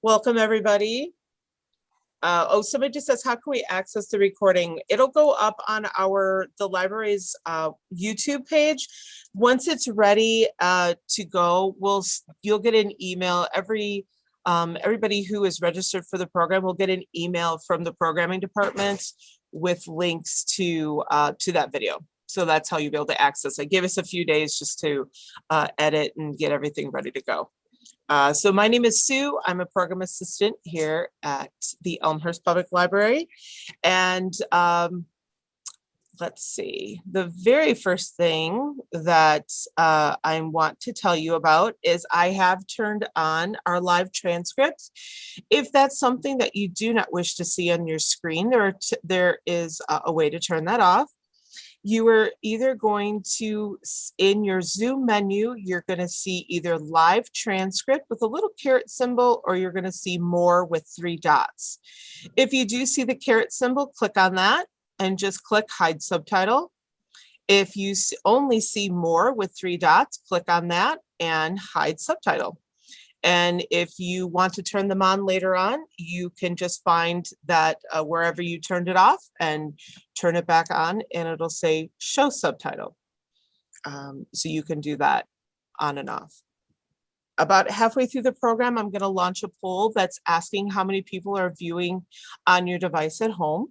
Welcome, everybody. Somebody just says, how can we access the recording? It'll go up on the library's YouTube page. Once it's ready to go, you'll get an email. Everybody who is registered for the program will get an email from the programming department with links to that video. So that's how you'll be able to access it. Give us a few days just to edit and get everything ready to go. So my name is Sue. I'm a program assistant here at the Elmhurst Public Library. And let's see, the very first thing that I want to tell you about is I have turned on our live transcripts. If that's something that you do not wish to see on your screen, there is a way to turn that off. You are either going to, in your Zoom menu, you're going to see either live transcript with a little caret symbol, or you're going to see more with 3 dots. If you do see the caret symbol, click on that and just click hide subtitle. If you only see more with 3 dots, click on that and hide subtitle. And if you want to turn them on later on, you can just find that wherever you turned it off and turn it back on, and it'll say show subtitle. So you can do that on and off. About halfway through the program, I'm going to launch a poll that's asking how many people are viewing on your device at home.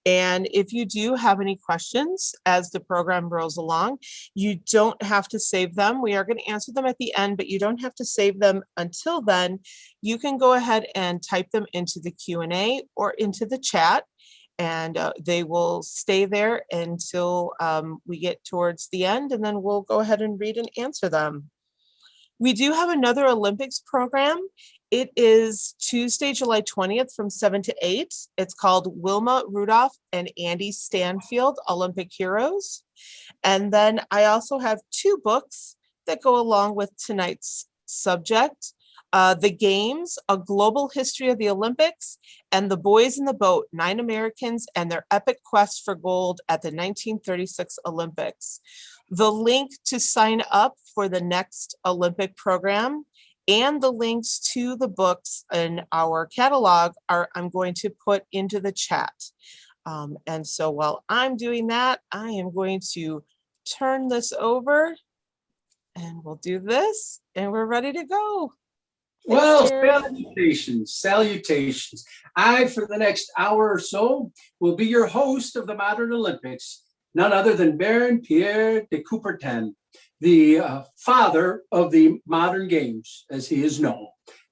And if you do have any questions as the program rolls along, you don't have to save them. We are going to answer them at the end, but you don't have to save them until then. You can go ahead and type them into the Q&A or into the chat, and they will stay there until we get towards the end, and then we'll go ahead and read and answer them. We do have another Olympics program. It is Tuesday, July 20th from 7 to 8. It's called Wilma Rudolph and Andy Stanfield, Olympic Heroes. And then I also have 2 books that go along with tonight's subject. The Games, A Global History of the Olympics, and The Boys in the Boat, 9 Americans and Their Epic Quest for Gold at the 1936 Olympics. The link to sign up for the next Olympic program and the links to the books in our catalog I'm going to put into the chat. And so while I'm doing that, I am going to turn this over and we'll do this and we're ready to go. Well, salutations. I, for the next hour or so, will be your host of the Modern Olympics, none other than Baron Pierre de Coubertin, the father of the modern games, as he is known.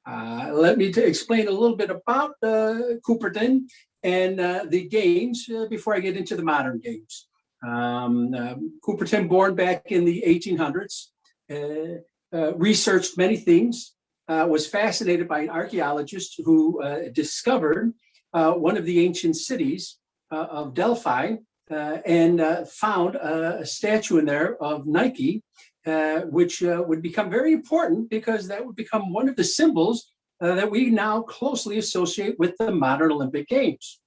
Let me explain a little bit about Coubertin and the games before I get into the modern games. Coubertin, born back in the 1800s, researched many things, was fascinated by an archaeologist who discovered one of the ancient cities of Delphi and found a statue in there of Nike, which would become very important because that would become one of the symbols that we now closely associate with the modern Olympic Games.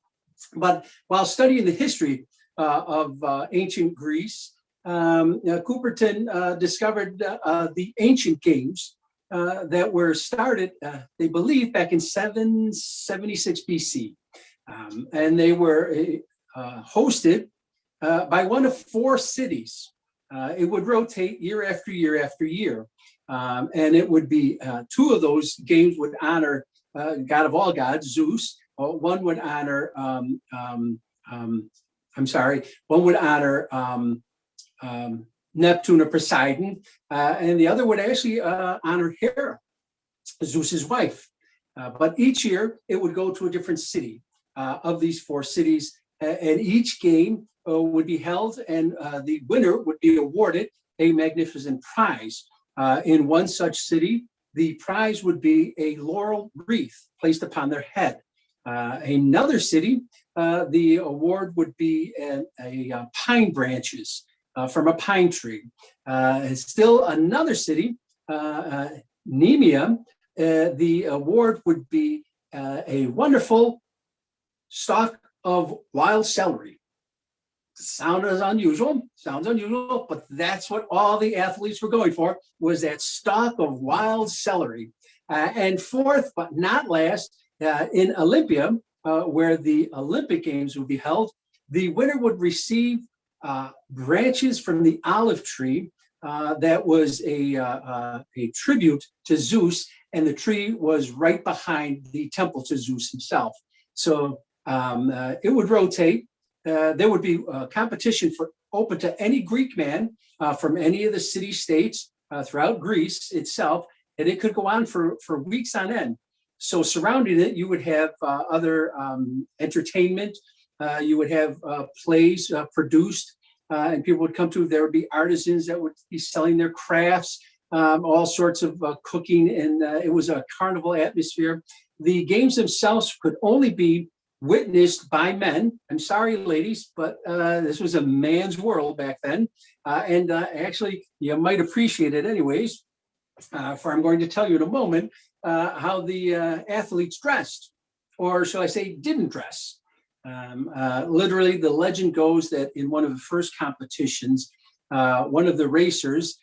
But while studying the history of ancient Greece, Coubertin discovered the ancient games that were started, they believe, back in 776 BC. And they were hosted by one of 4 cities. It would rotate year after year after year. And it would be 2 of those games would honor God of all gods, Zeus. One would honor, one would honor Neptune or Poseidon, and the other would actually honor Hera, Zeus's wife. But each year it would go to a different city of these 4 cities, and each game would be held, and the winner would be awarded a magnificent prize. In one such city, the prize would be a laurel wreath placed upon their head. Another city, the award would be a pine branches from a pine tree. Still another city, Nemea, the award would be a wonderful stalk of wild celery. Sounds unusual, but that's what all the athletes were going for, was that stalk of wild celery. And fourth, but not last, in Olympia, where the Olympic Games would be held, the winner would receive branches from the olive tree that was a tribute to Zeus, and the tree was right behind the temple to Zeus himself. So it would rotate. There would be a competition open to any Greek man from any of the city-states throughout Greece itself, and it could go on for weeks on end. So surrounding it, you would have other entertainment. You would have plays produced, and people would come to. There would be artisans that would be selling their crafts, all sorts of cooking, and it was a carnival atmosphere. The games themselves could only be witnessed by men. I'm sorry, ladies, but this was a man's world back then. And actually, you might appreciate it anyways, for I'm going to tell you in a moment how the athletes dressed, or shall I say didn't dress. Literally, the legend goes that in one of the first competitions, one of the racers,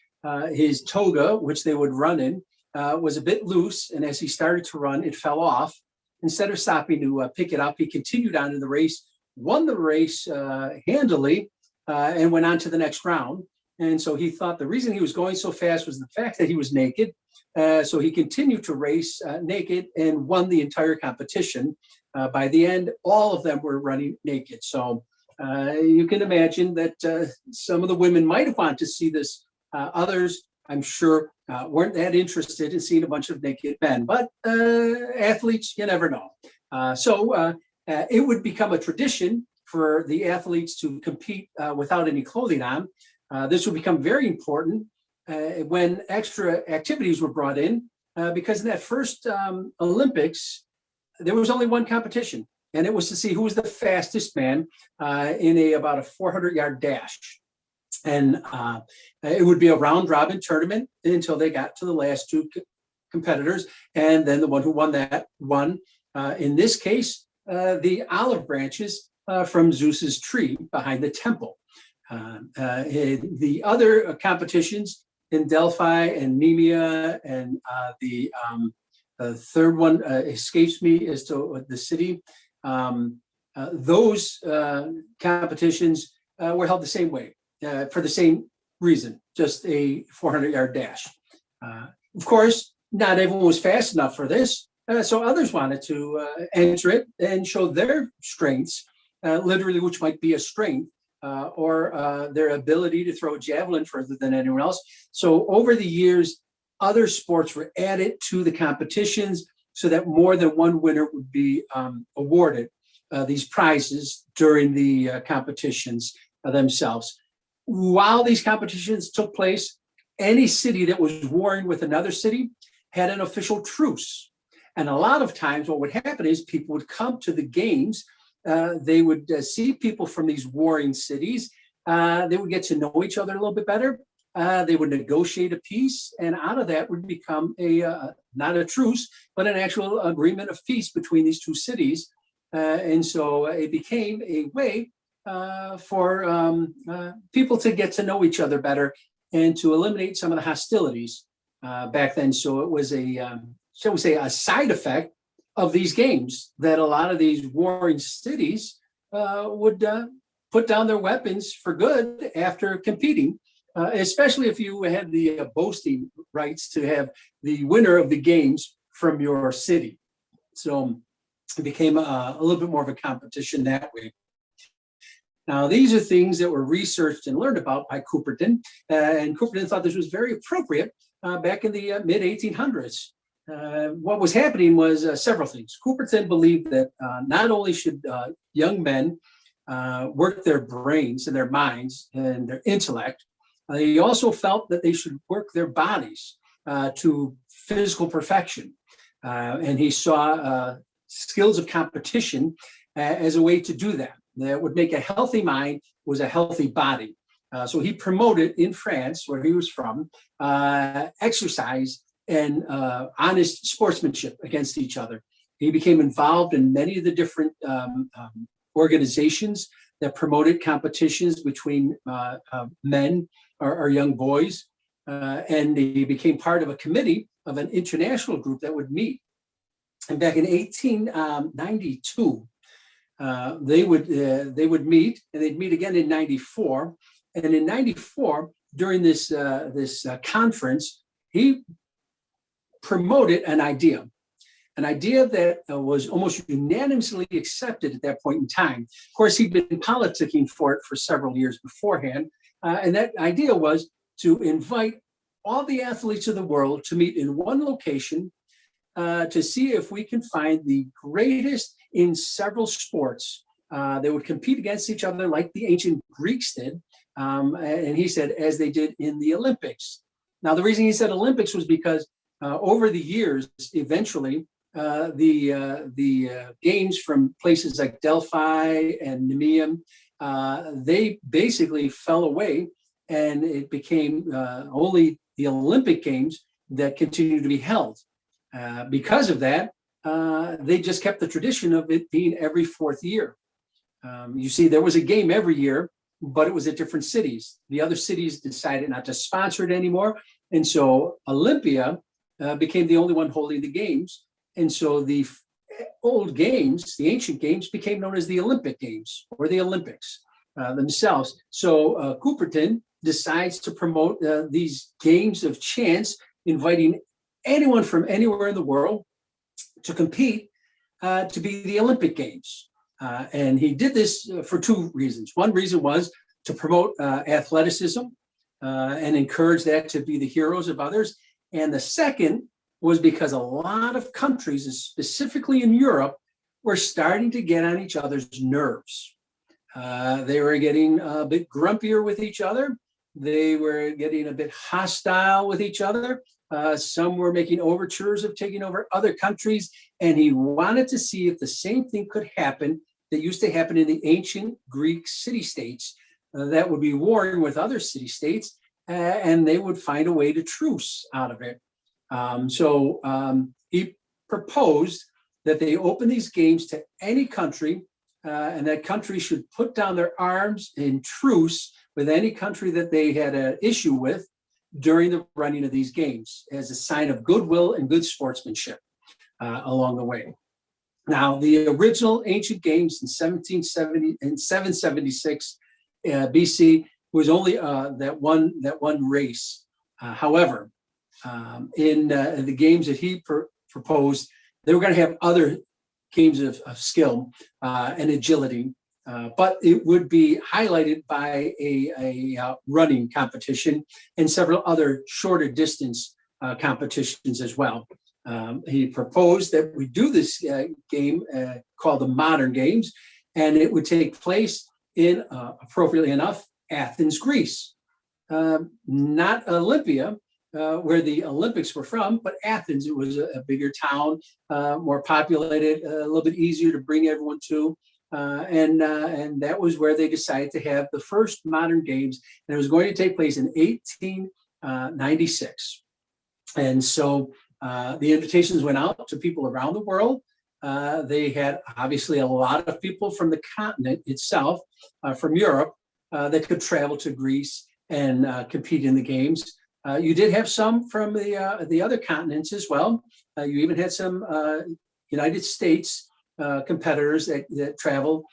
his toga, which they would run in, was a bit loose, and as he started to run, it fell off. Instead of stopping to pick it up, he continued on in the race, won the race handily, and went on to the next round. And so he thought the reason he was going so fast was the fact that he was naked. So he continued to race naked and won the entire competition. By the end, all of them were running naked. So you can imagine that some of the women might have wanted to see this. Others, I'm sure, weren't that interested in seeing a bunch of naked men. But athletes, you never know. So it would become a tradition for the athletes to compete without any clothing on. This would become very important when extra activities were brought in, because in that first Olympics, there was only one competition, and it was to see who was the fastest man in about a 400-yard dash. And it would be a round robin tournament until they got to the last two competitors. And then the one who won that won, in this case, the olive branches from Zeus's tree behind the temple. The other competitions in Delphi and Nemea, and the third one escapes me as to the city. Those competitions were held the same way, for the same reason, just a 400-yard dash. Of course, not everyone was fast enough for this, so others wanted to enter it and show their strengths, literally, which might be a strength, or their ability to throw a javelin further than anyone else. So over the years, other sports were added to the competitions so that more than one winner would be awarded these prizes during the competitions themselves. While these competitions took place, any city that was warring with another city had an official truce. And a lot of times what would happen is people would come to the games. They would see people from these warring cities. They would get to know each other a little bit better. They would negotiate a peace, and out of that would become not a truce, but an actual agreement of peace between these two cities. And so it became a way for people to get to know each other better and to eliminate some of the hostilities back then. So it was shall we say, a side effect of these games that a lot of these warring cities would put down their weapons for good after competing, especially if you had the boasting rights to have the winner of the games from your city. So it became a little bit more of a competition that way. Now, these are things that were researched and learned about by Coubertin, and Coubertin thought this was very appropriate back in the mid-1800s. What was happening was several things. Coubertin believed that not only should young men work their brains and their minds and their intellect, he also felt that they should work their bodies to physical perfection. And he saw skills of competition as a way to do that. That would make a healthy mind was a healthy body. So he promoted in France, where he was from, exercise and honest sportsmanship against each other. He became involved in many of the different organizations that promoted competitions between men or young boys. and he became part of a committee of an international group that would meet. And back in 1892, they would meet, and they'd meet again in 94. And in 94, during this conference, he promoted an idea that was almost unanimously accepted at that point in time. Of course, he'd been politicking for it for several years beforehand. And that idea was to invite all the athletes of the world to meet in one location to see if we can find the greatest in several sports. They would compete against each other like the ancient Greeks did. And he said, as they did in the Olympics. Now, the reason he said Olympics was because over the years, eventually, the games from places like Delphi and Nemean, they basically fell away, and it became only the Olympic Games that continued to be held. Because of that, they just kept the tradition of it being every fourth year. You see, there was a game every year, but it was at different cities. The other cities decided not to sponsor it anymore. And so Olympia became the only one holding the games. And so the old games, the ancient games, became known as the Olympic Games or the Olympics themselves. So Coubertin decides to promote these games of chance, inviting anyone from anywhere in the world to compete to be the Olympic Games. And he did this for two reasons. One reason was to promote athleticism and encourage that to be the heroes of others. And the second was because a lot of countries, specifically in Europe, were starting to get on each other's nerves. They were getting a bit grumpier with each other. They were getting a bit hostile with each other. Some were making overtures of taking over other countries. And he wanted to see if the same thing could happen that used to happen in the ancient Greek city-states that would be warring with other city-states, and they would find a way to truce out of it. So he proposed that they open these games to any country, and that country should put down their arms in truce with any country that they had an issue with during the running of these games as a sign of goodwill and good sportsmanship along the way. Now, the original ancient games in 776 BC was only that one race. However, in the games that he proposed, they were going to have other games of skill and agility, but it would be highlighted by a running competition and several other shorter distance competitions as well. He proposed that we do this game called the Modern Games, and it would take place in, appropriately enough, Athens, Greece. Not Olympia, where the Olympics were from, but Athens. It was a bigger town, more populated, a little bit easier to bring everyone to. And that was where they decided to have the first modern games, and it was going to take place in 1896. And so the invitations went out to people around the world. They had obviously a lot of people from the continent itself, from Europe, that could travel to Greece and compete in the games. You did have some from the other continents as well. You even had some United States competitors that traveled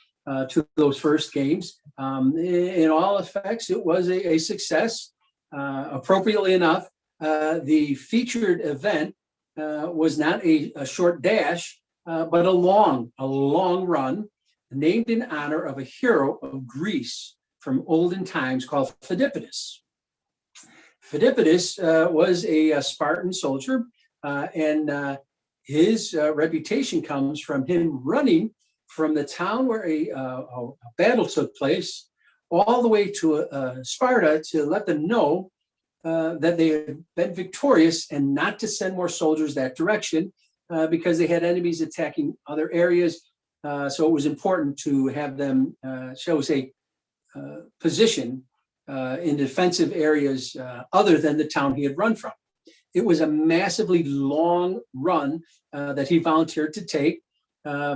to those first games. In all effects, it was a success. Appropriately enough, the featured event was not a short dash, but a long run, named in honor of a hero of Greece from olden times called Phidippides. Phidippides was a Spartan soldier, and his reputation comes from him running from the town where a battle took place all the way to Sparta to let them know that they had been victorious and not to send more soldiers that direction because they had enemies attacking other areas. So it was important to have them, shall we say, position in defensive areas other than the town he had run from. It was a massively long run that he volunteered to take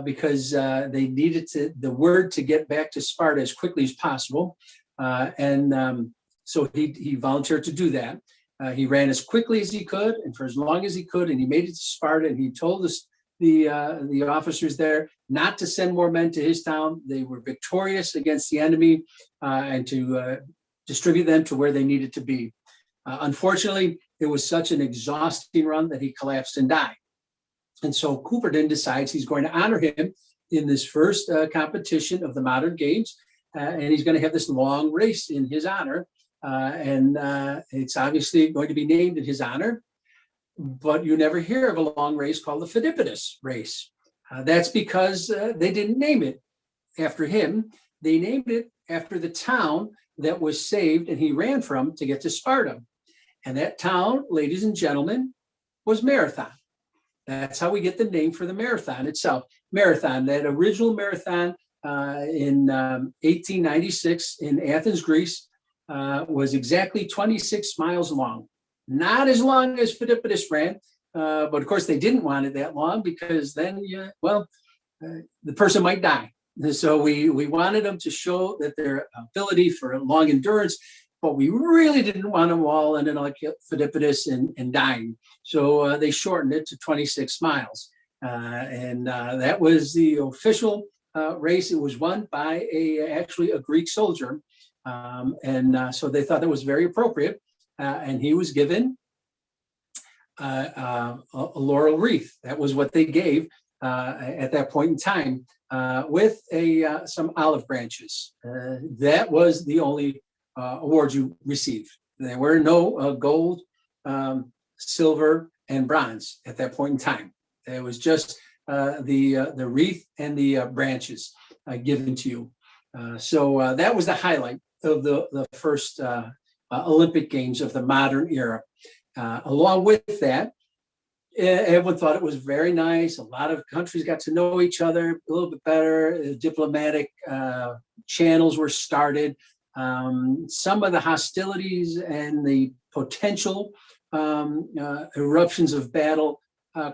because they needed the word to get back to Sparta as quickly as possible. So he volunteered to do that. He ran as quickly as he could and for as long as he could, and he made it to Sparta. And he told us the officers there not to send more men to his town. They were victorious against the enemy, and to distribute them to where they needed to be. Unfortunately, it was such an exhausting run that he collapsed and died. And so Coubertin decides he's going to honor him in this first competition of the modern games, and he's going to have this long race in his honor. And it's obviously going to be named in his honor, but you never hear of a long race called the Phidippides race. That's because they didn't name it after him. They named it after the town that was saved and he ran from to get to Sparta. And that town, ladies and gentlemen, was Marathon. That's how we get the name for the marathon itself. Marathon, that original marathon in 1896 in Athens, Greece, was exactly 26 miles long. Not as long as Phidippides ran, but of course they didn't want it that long because then, the person might die. And so we wanted them to show that their ability for long endurance, but we really didn't want them all ending like Phidippides and dying. So they shortened it to 26 miles. And that was the official race. It was won by actually a Greek soldier. So they thought that was very appropriate. And he was given a laurel wreath. That was what they gave at that point in time, with some olive branches. That was the only award you received. There were no gold, silver, and bronze at that point in time. It was just the wreath and the branches given to you. So that was the highlight of the first Olympic Games of the modern era. Along with that, everyone thought it was very nice. A lot of countries got to know each other a little bit better. Diplomatic channels were started. Some of the hostilities and the potential eruptions of battle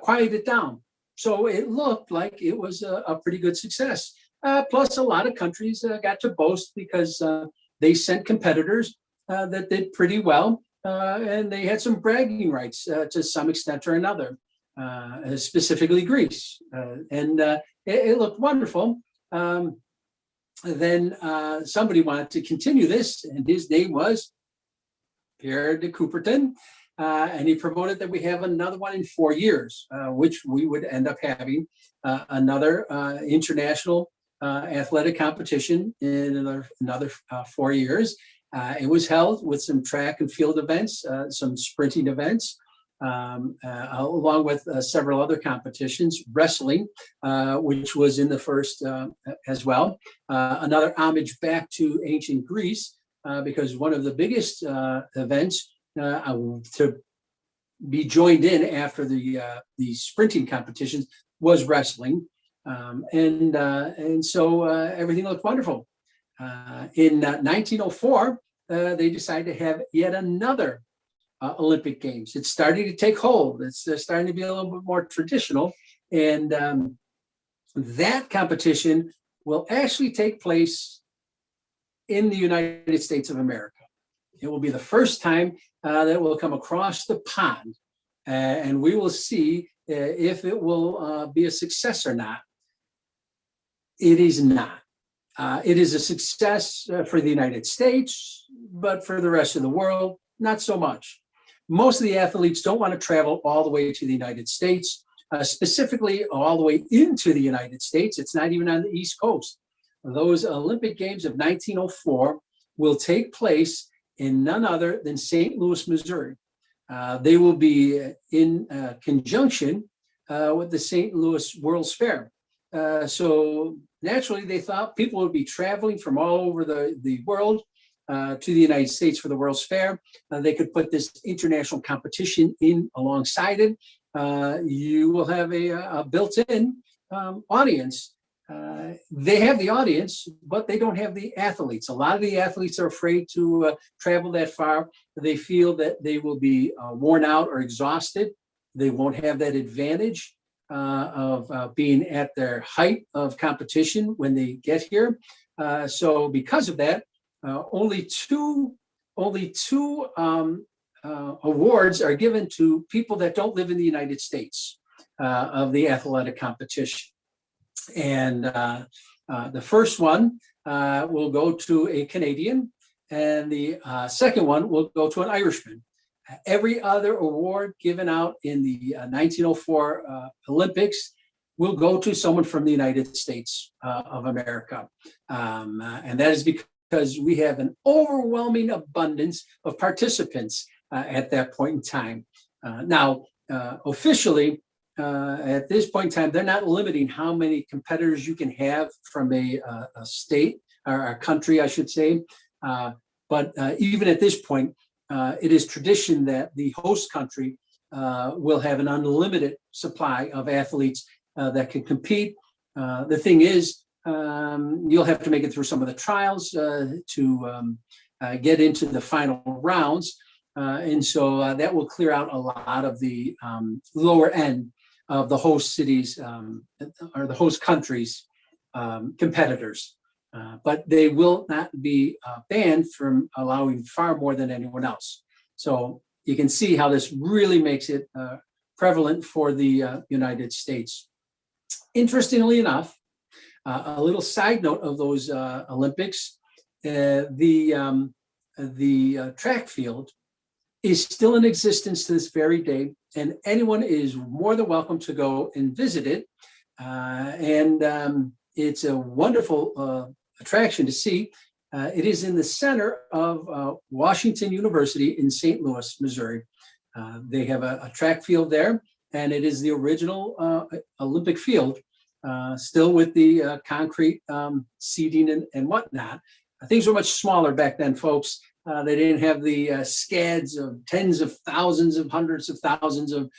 quieted down. So it looked like it was a pretty good success. Plus, a lot of countries got to boast because they sent competitors that did pretty well, and they had some bragging rights to some extent or another, specifically Greece. And it looked wonderful. Then somebody wanted to continue this, and his name was Pierre de Coubertin, and he promoted that we have another one in 4 years, which we would end up having another international athletic competition in another 4 years. It was held with some track and field events, some sprinting events, along with several other competitions, wrestling, which was in the first as well. Another homage back to ancient Greece, because one of the biggest events to be joined in after the sprinting competitions was wrestling. And so everything looked wonderful. In 1904, they decided to have yet another Olympic Games. It's starting to take hold. It's starting to be a little bit more traditional. And that competition will actually take place in the United States of America. It will be the first time that will come across the pond, and we will see if it will be a success or not. It is not. It is a success for the United States, but for the rest of the world, not so much. Most of the athletes don't want to travel all the way to the United States, specifically all the way into the United States. It's not even on the East Coast. Those Olympic Games of 1904 will take place in none other than St. Louis, Missouri. They will be in conjunction with the St. Louis World's Fair. So naturally, they thought people would be traveling from all over the world to the United States for the World's Fair. They could put this international competition in alongside it. You will have a built-in audience. They have the audience, but they don't have the athletes. A lot of the athletes are afraid to travel that far. They feel that they will be worn out or exhausted. They won't have that advantage of being at their height of competition when they get here. So because of that, only two awards are given to people that don't live in the United States of the athletic competition. And the first one will go to a Canadian, and the second one will go to an Irishman. Every other award given out in the 1904 Olympics will go to someone from the United States of America. And that is because we have an overwhelming abundance of participants at that point in time. Now, officially, at this point in time, they're not limiting how many competitors you can have from a state or a country, I should say. But even at this point, it is tradition that the host country will have an unlimited supply of athletes that can compete. The thing is, you'll have to make it through some of the trials to get into the final rounds. And so that will clear out a lot of the lower end of the host cities or the host countries' competitors. But they will not be banned from allowing far more than anyone else. So you can see how this really makes it prevalent for the United States. Interestingly enough, a little side note of those Olympics, the track field is still in existence to this very day, and anyone is more than welcome to go and visit it. And it's a wonderful attraction to see. It is in the center of Washington University in St. Louis, Missouri. They have a track field there, and it is the original Olympic field, still with the concrete seating and whatnot. Things were much smaller back then, folks. They didn't have the scads of tens of thousands of hundreds of thousands of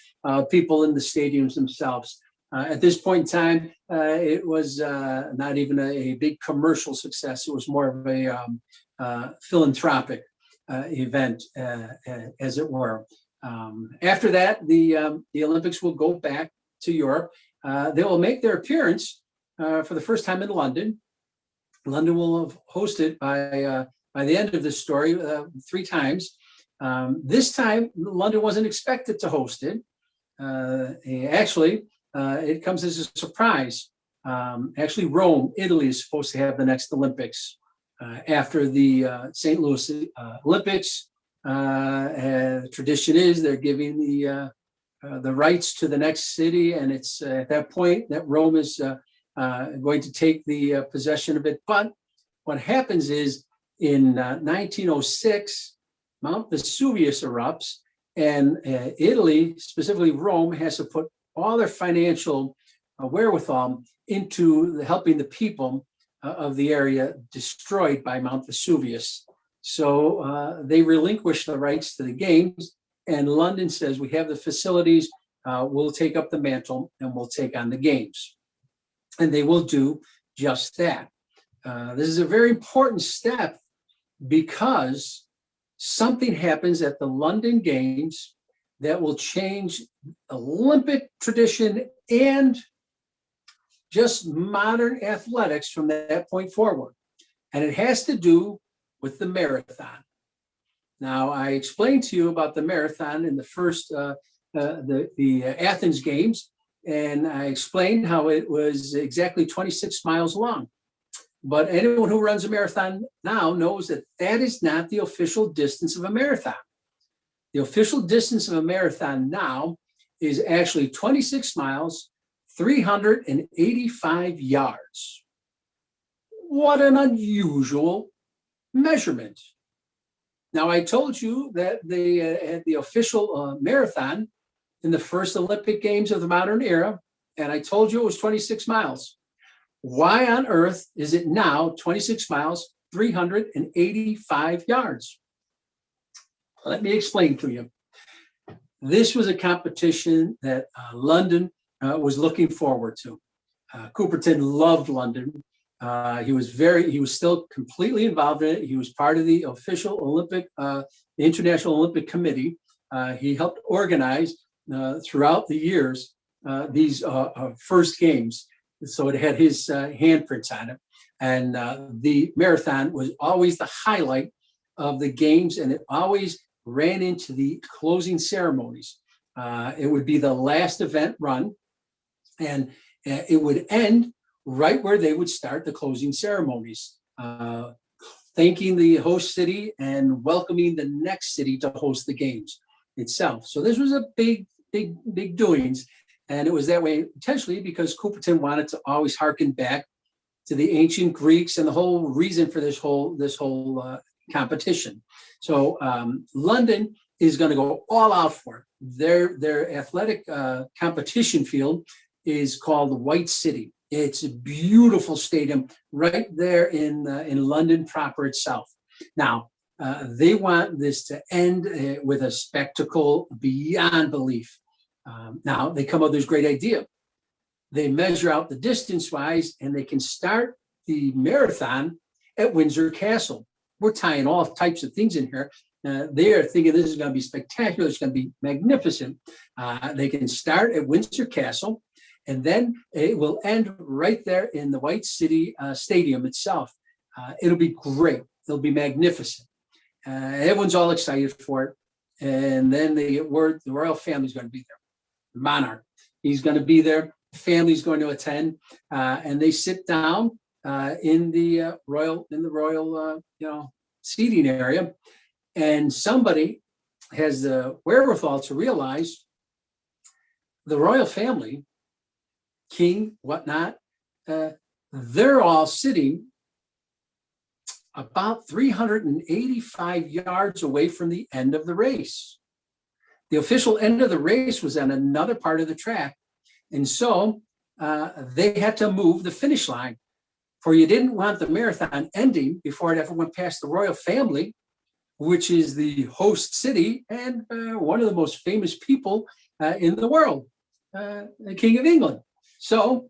people in the stadiums themselves. At this point in time, it was not even a big commercial success. It was more of a philanthropic event, as it were. After that, the Olympics will go back to Europe. They will make their appearance for the first time in London. London will have hosted by the end of this story 3 times. This time, London wasn't expected to host it. Actually, it comes as a surprise. Actually, Rome, Italy, is supposed to have the next Olympics after the St. Louis Olympics. Tradition is they're giving the rights to the next city, and it's at that point that Rome is going to take the possession of it. But what happens is in 1906, Mount Vesuvius erupts, and Italy, specifically Rome, has to put all their financial wherewithal into helping the people of the area destroyed by Mount Vesuvius. So they relinquish the rights to the games, and London says, we have the facilities, we'll take up the mantle and we'll take on the games. And they will do just that. This is a very important step because something happens at the London Games that will change Olympic tradition and just modern athletics from that point forward. And it has to do with the marathon. Now, I explained to you about the marathon in the first, the Athens Games, and I explained how it was exactly 26 miles long. But anyone who runs a marathon now knows that that is not the official distance of a marathon. The official distance of a marathon now is actually 26 miles, 385 yards. What an unusual measurement. Now, I told you that they had the official marathon in the first Olympic Games of the modern era, and I told you it was 26 miles. Why on earth is it now 26 miles, 385 yards? Let me explain to you. This was a competition that London was looking forward to. Coubertin loved London. He was still completely involved in it. He was part of the official Olympic, the International Olympic Committee. He helped organize throughout the years these first games. So it had his handprints on it. And the marathon was always the highlight of the games, and it always ran into the closing ceremonies. It would be the last event run, and it would end right where they would start the closing ceremonies, thanking the host city and welcoming the next city to host the games itself. So this was a big doings. And it was that way intentionally because Coubertin wanted to always harken back to the ancient Greeks and the whole reason for this whole competition. So London is going to go all out for it. Their athletic competition field is called the White City. It's a beautiful stadium right there in London proper itself. Now, they want this to end with a spectacle beyond belief. Now, they come up with this great idea. They measure out the distance-wise, and they can start the marathon at Windsor Castle. We're tying all types of things in here. They are thinking this is going to be spectacular. It's going to be magnificent. They can start at Windsor Castle, and then it will end right there in the White City Stadium itself. It'll be great. It'll be magnificent. Everyone's all excited for it. And then they get word the royal family's going to be there. The monarch, he's going to be there. The family's going to attend, and they sit down in the royal seating area. And somebody has the wherewithal to realize the royal family, king, whatnot, they're all sitting about 385 yards away from the end of the race. The official end of the race was on another part of the track. And so they had to move the finish line, for you didn't want the marathon ending before it ever went past the royal family, which is the host city and one of the most famous people in the world, the King of England. So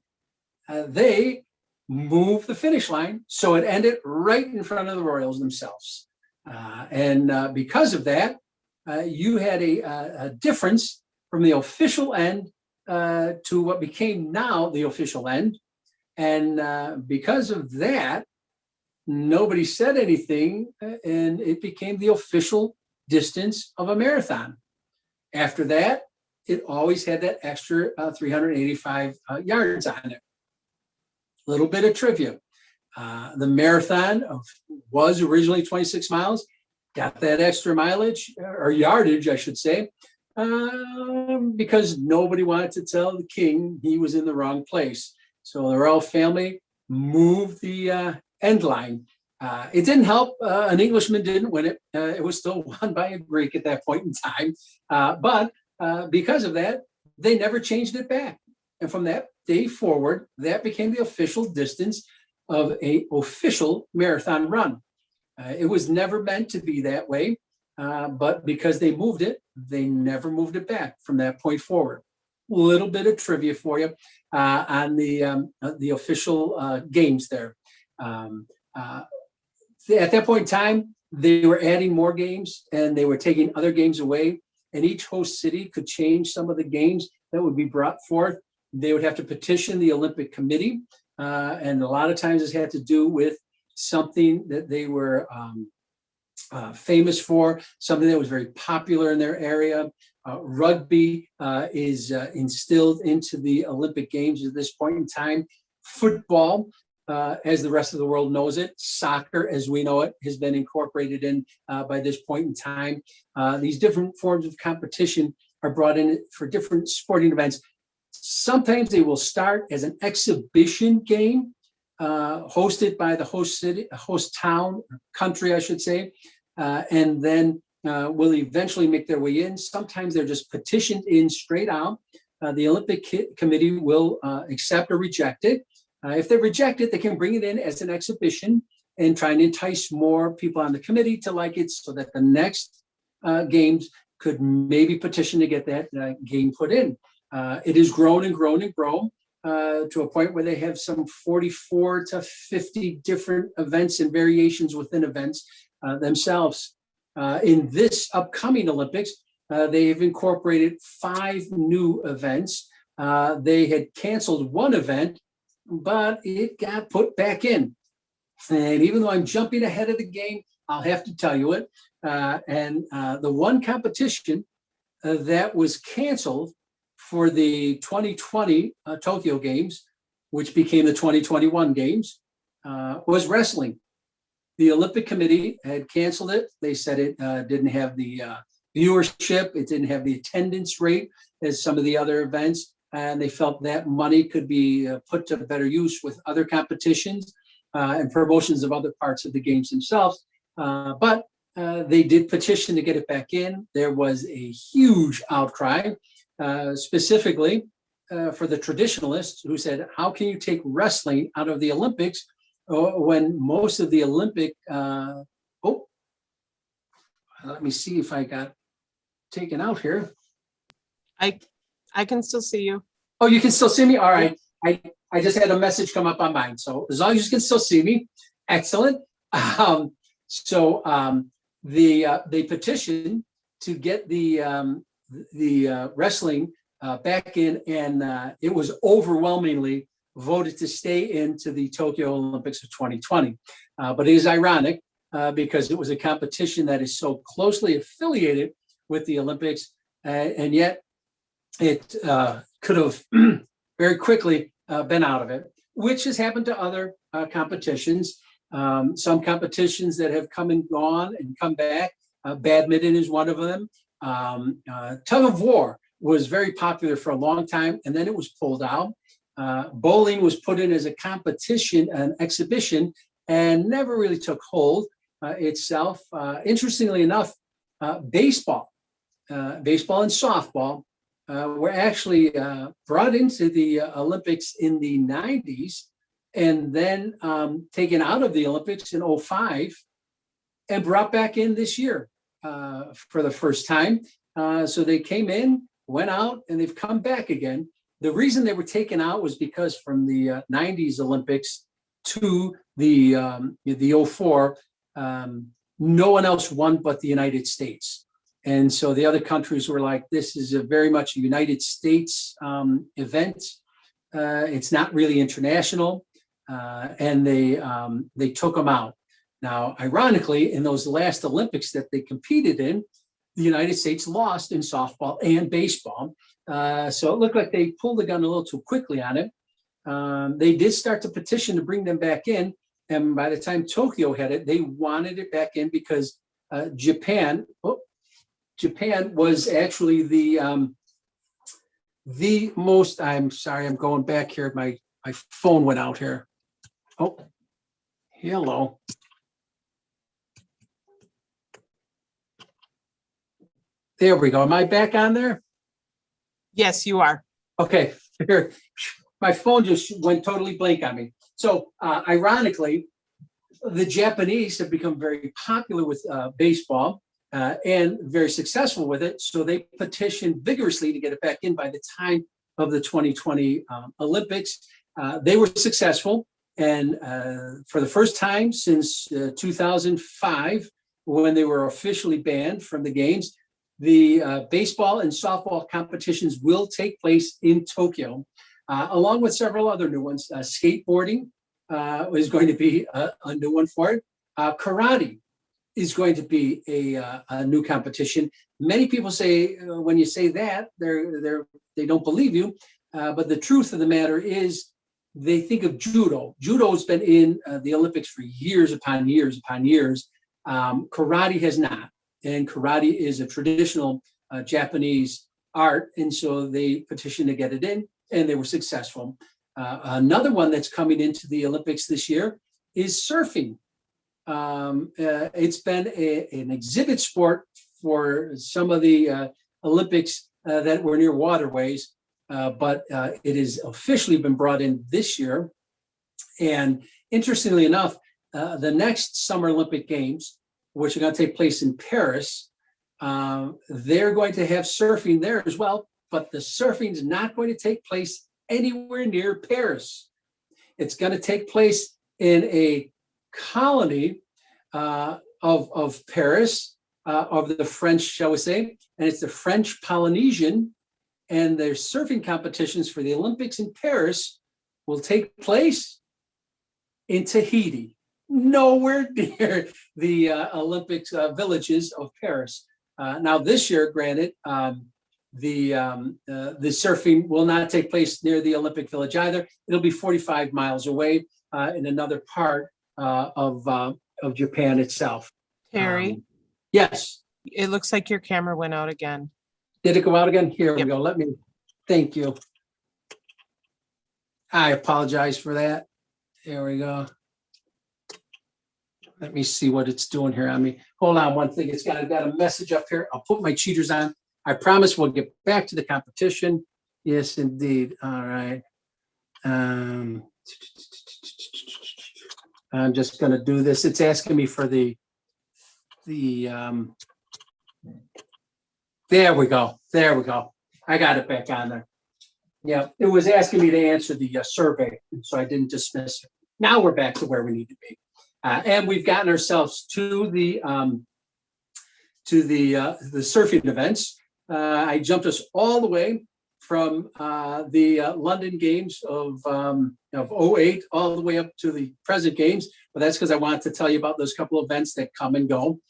they moved the finish line, so it ended right in front of the royals themselves. And because of that, you had a difference from the official end to what became now the official end. And because of that, nobody said anything, and it became the official distance of a marathon. After that, it always had that extra 385 yards on it. A little bit of trivia. The marathon was originally 26 miles, got that extra mileage, or yardage, I should say, because nobody wanted to tell the king he was in the wrong place. So the royal family moved the end line. It didn't help. An Englishman didn't win it. It was still won by a Greek at that point in time. But because of that, they never changed it back. And from that day forward, that became the official distance of an official marathon run. It was never meant to be that way, but because they moved it, they never moved it back from that point forward. A little bit of trivia for you on the official games there. At that point in time, they were adding more games and they were taking other games away, and each host city could change some of the games that would be brought forth. They would have to petition the Olympic Committee, and a lot of times this had to do with something that they were famous for, something that was very popular in their area. Rugby is instilled into the Olympic Games at this point in time. Football, as the rest of the world knows it, soccer as we know it, has been incorporated in by this point in time. These different forms of competition are brought in for different sporting events. Sometimes they will start as an exhibition game hosted by the host city, host town, country, I should say, and then will eventually make their way in. Sometimes they're just petitioned in straight out. The Olympic Committee will accept or reject it. If they reject it, they can bring it in as an exhibition and try and entice more people on the committee to like it, so that the next games could maybe petition to get that game put in. It has grown and grown and grown to a point where they have some 44 to 50 different events and variations within events themselves. In this upcoming Olympics, they have incorporated 5 new events. They had canceled one event, but it got put back in. And even though I'm jumping ahead of the game, I'll have to tell you it. The one competition that was canceled for the 2020 Tokyo Games, which became the 2021 Games, was wrestling. The Olympic Committee had canceled it. They said it didn't have the viewership, it didn't have the attendance rate as some of the other events, and they felt that money could be put to better use with other competitions and promotions of other parts of the games themselves. But they did petition to get it back in. There was a huge outcry, specifically for the traditionalists who said, how can you take wrestling out of the Olympics when most of the Olympic, let me see if I got taken out here. I can still see you. Oh, you can still see me? All right. I just had a message come up on mine. So as long as you can still see me, excellent. They petitioned to get the wrestling back in, and it was overwhelmingly voted to stay into the Tokyo Olympics of 2020. But it is ironic because it was a competition that is so closely affiliated with the Olympics, and yet it could have very quickly been out of it, which has happened to other competitions. Some competitions that have come and gone and come back. Badminton is one of them. Tug of war was very popular for a long time, and then it was pulled out. Bowling was put in as a competition, an exhibition, and never really took hold itself. Interestingly enough, baseball and softball were actually brought into the Olympics in the 90s and then taken out of the Olympics in 2005 and brought back in this year for the first time. So they came in, went out, and they've come back again. The reason they were taken out was because from the 90s Olympics to the 2004, no one else won but the United States. And so the other countries were like, this is a very much a United States event. It's not really international. And they took them out. Now, ironically, in those last Olympics that they competed in, the United States lost in softball and baseball. So it looked like they pulled the gun a little too quickly on it. They did start to petition to bring them back in. And by the time Tokyo had it, they wanted it back in because Japan was actually the most, I'm sorry, I'm going back here. My phone went out here. Oh, hello. There we go. Am I back on there? Yes, you are. Okay. Here, my phone just went totally blank on me. So ironically, the Japanese have become very popular with baseball and very successful with it. So they petitioned vigorously to get it back in by the time of the 2020 Olympics. They were successful. And for the first time since 2005, when they were officially banned from the games, the baseball and softball competitions will take place in Tokyo, along with several other new ones. Skateboarding is going to be a new one for it. Karate is going to be a new competition. Many people say when you say that, they don't believe you. But the truth of the matter is they think of judo. Judo has been in the Olympics for years upon years upon years. Karate has not. And karate is a traditional Japanese art. And so they petitioned to get it in, and they were successful. Another one that's coming into the Olympics this year is surfing. It's been an exhibit sport for some of the Olympics that were near waterways, but it has officially been brought in this year. And interestingly enough, the next Summer Olympic Games, which are going to take place in Paris, they're going to have surfing there as well, but the surfing is not going to take place anywhere near Paris. It's going to take place in a colony of Paris, of the French, shall we say, and it's the French Polynesian, and their surfing competitions for the Olympics in Paris will take place in Tahiti. nowhere near the Olympic villages of Paris. Now, this year, granted, the surfing will not take place near the Olympic Village either. It'll be 45 miles away in another part of Japan itself. Terry, Yes. it looks like your camera went out again. Did it go out again? Here Yep. we go. Thank you. I apologize for that. There we go. Let me see what it's doing here on me. Hold on one thing. I've got a message up here. I'll put my cheaters on. I promise we'll get back to the competition. Yes, indeed. All right. I'm just going to do this. It's asking me for the there we go. There we go. I got it back on there. Yeah, it was asking me to answer the survey, so I didn't dismiss it. Now we're back to where we need to be. And we've gotten ourselves to the surfing events. I jumped us all the way from the London Games of '08 all the way up to the present games. But that's because I wanted to tell you about those couple of events that come and go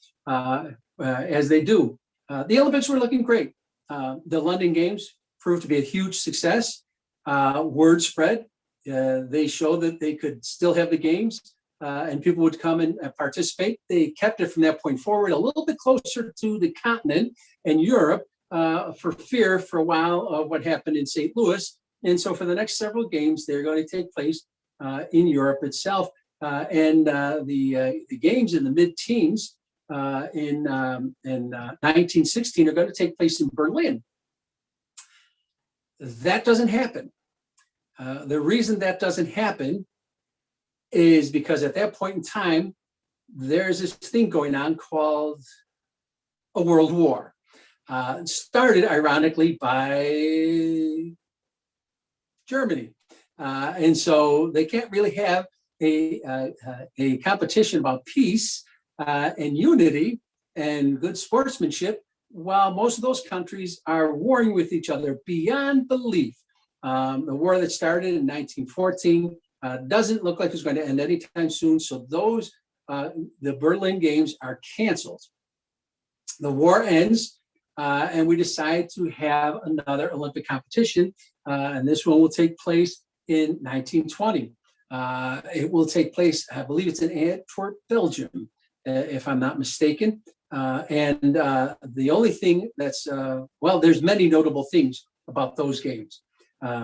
as they do. The Olympics were looking great. The London Games proved to be a huge success. Word spread. They showed that they could still have the games. And people would come and participate. They kept it from that point forward a little bit closer to the continent and Europe for fear for a while of what happened in St. Louis. And so for the next several games, they're going to take place in Europe itself. And the games in the mid-teens in 1916 are going to take place in Berlin. That doesn't happen. The reason that doesn't happen is because at that point in time, there's this thing going on called a world war. Started, ironically, by Germany. And so they can't really have a competition about peace and unity and good sportsmanship while most of those countries are warring with each other beyond belief. The war that started in 1914 doesn't look like it's going to end anytime soon. So the Berlin Games are canceled. The war ends, and we decide to have another Olympic competition. And this one will take place in 1920. It will take place, I believe it's in Antwerp, Belgium, if I'm not mistaken. And the only thing that's, there's many notable things about those games.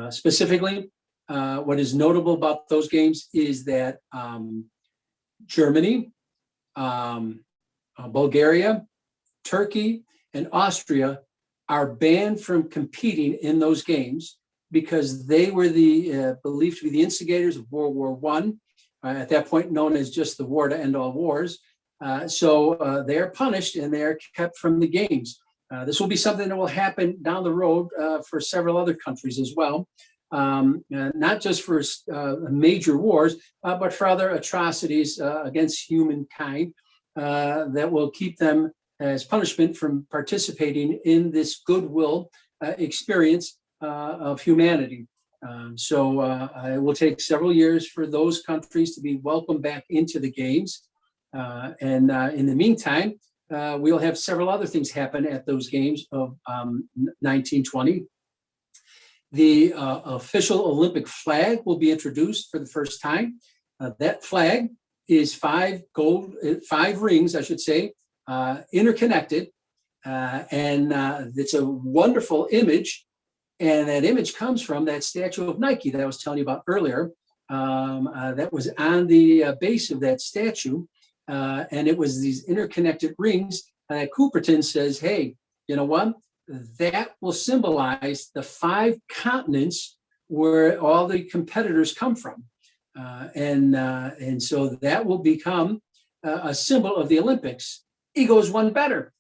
Specifically, what is notable about those games is that Germany, Bulgaria, Turkey, and Austria are banned from competing in those games because they were believed to be the instigators of World War I, at that point known as just the war to end all wars. So they are punished and they are kept from the games. This will be something that will happen down the road for several other countries as well. Not just for major wars, but for other atrocities against humankind that will keep them as punishment from participating in this goodwill experience of humanity. So it will take several years for those countries to be welcomed back into the games. And in the meantime, we'll have several other things happen at those games of 1920. The official Olympic flag will be introduced for the first time. That flag is five rings, I should say, interconnected. And it's a wonderful image. And that image comes from that statue of Nike that I was telling you about earlier. That was on the base of that statue. And it was these interconnected rings. And Coubertin says, hey, you know what? That will symbolize the 5 continents where all the competitors come from. And so that will become a symbol of the Olympics. He goes one better.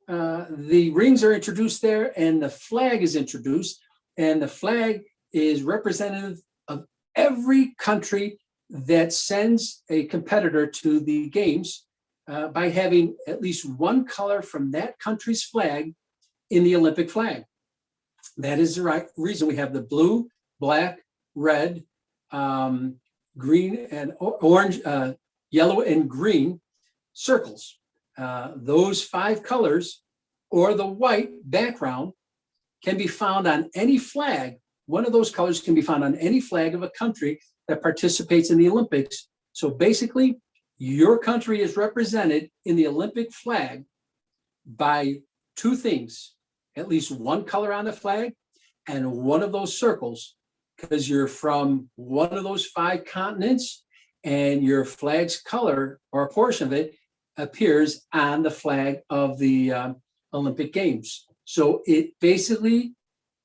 The rings are introduced there and the flag is introduced. And the flag is representative of every country that sends a competitor to the games by having at least one color from that country's flag in the Olympic flag. That is the right reason we have the blue, black, red, green, and orange, yellow and green circles. Those 5 colors or the white background can be found on any flag. One of those colors can be found on any flag of a country that participates in the Olympics. So basically, your country is represented in the Olympic flag by 2 things, at least one color on the flag and one of those circles, because you're from one of those 5 continents and your flag's color or a portion of it appears on the flag of the Olympic Games. So it basically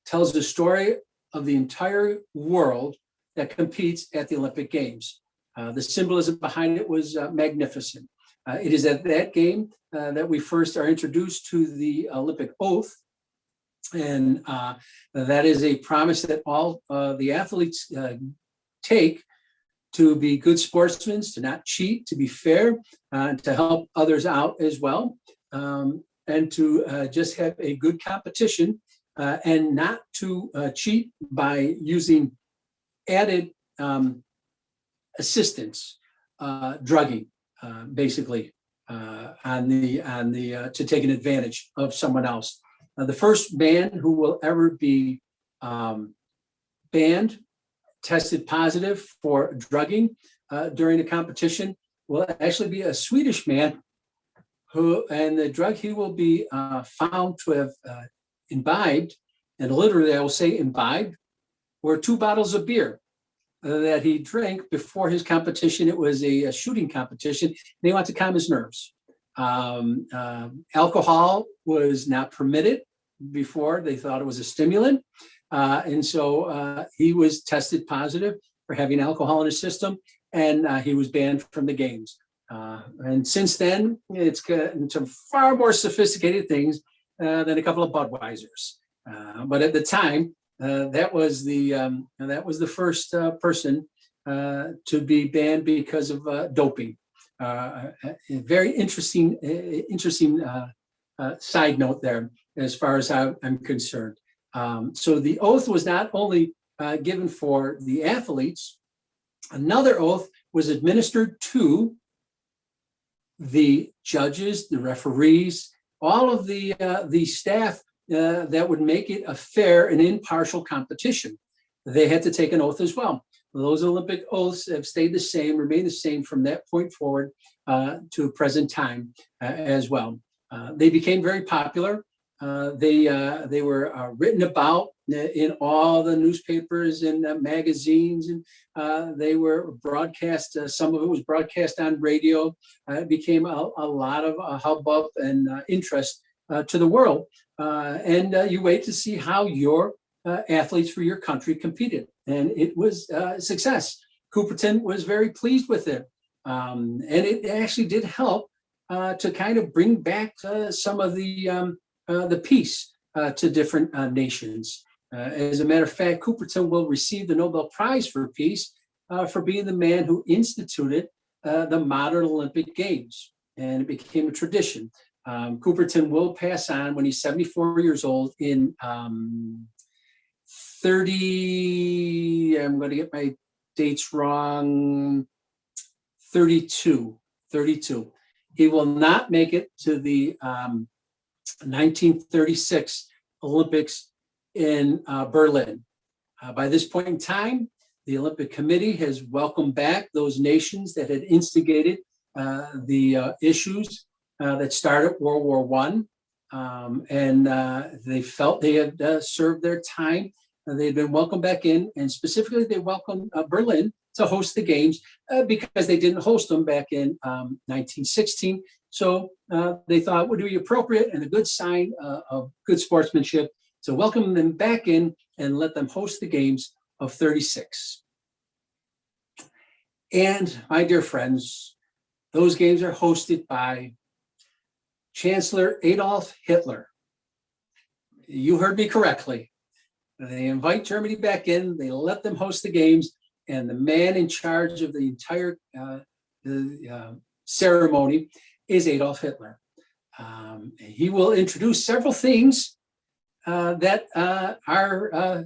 tells the story of the entire world that competes at the Olympic Games. The symbolism behind it was magnificent. It is at that game that we first are introduced to the Olympic oath. And that is a promise that all the athletes take to be good sportsmen, to not cheat, to be fair, to help others out as well, and to just have a good competition and not to cheat by using added assistance, drugging, basically, to take an advantage of someone else. The first man who will ever be banned, tested positive for drugging during a competition, will actually be a Swedish man and the drug he will be found to have imbibed, and literally I will say imbibed, were 2 bottles of beer that he drank before his competition. It was a shooting competition. They wanted to calm his nerves. Alcohol was not permitted before. They thought it was a stimulant. And so he was tested positive for having alcohol in his system, and he was banned from the games. And since then, it's gotten some far more sophisticated things than a couple of Budweisers. But at the time, that was the first person to be banned because of doping. A very interesting side note there, as far as I'm concerned. So the oath was not only given for the athletes, another oath was administered to the judges, the referees, all of the staff that would make it a fair and impartial competition. They had to take an oath as well. Those Olympic oaths have stayed the same, remain the same from that point forward to present time as well. They became very popular. They were written about in all the newspapers and magazines, and they were broadcast. Some of it was broadcast on radio. It became a lot of hubbub and interest to the world. And you wait to see how your athletes for your country competed. And it was a success. Coubertin was very pleased with it. And it actually did help to kind of bring back some of the peace to different nations. As a matter of fact, Coubertin will receive the Nobel Prize for Peace for being the man who instituted the modern Olympic Games. And it became a tradition. Coubertin will pass on when he's 74 years old in 30, I'm going to get my dates wrong, 32. He will not make it to the 1936 Olympics in Berlin. By this point in time, the Olympic Committee has welcomed back those nations that had instigated the issues that started World War I, and they felt they had served their time. They had been welcomed back in, and specifically they welcomed Berlin to host the games because they didn't host them back in 1916. So they thought it would be appropriate and a good sign of good sportsmanship to welcome them back in and let them host the games of 36. And my dear friends, those games are hosted by Chancellor Adolf Hitler. You heard me correctly. They invite Germany back in, they let them host the games, and the man in charge of the entire ceremony is Adolf Hitler. He will introduce several things that are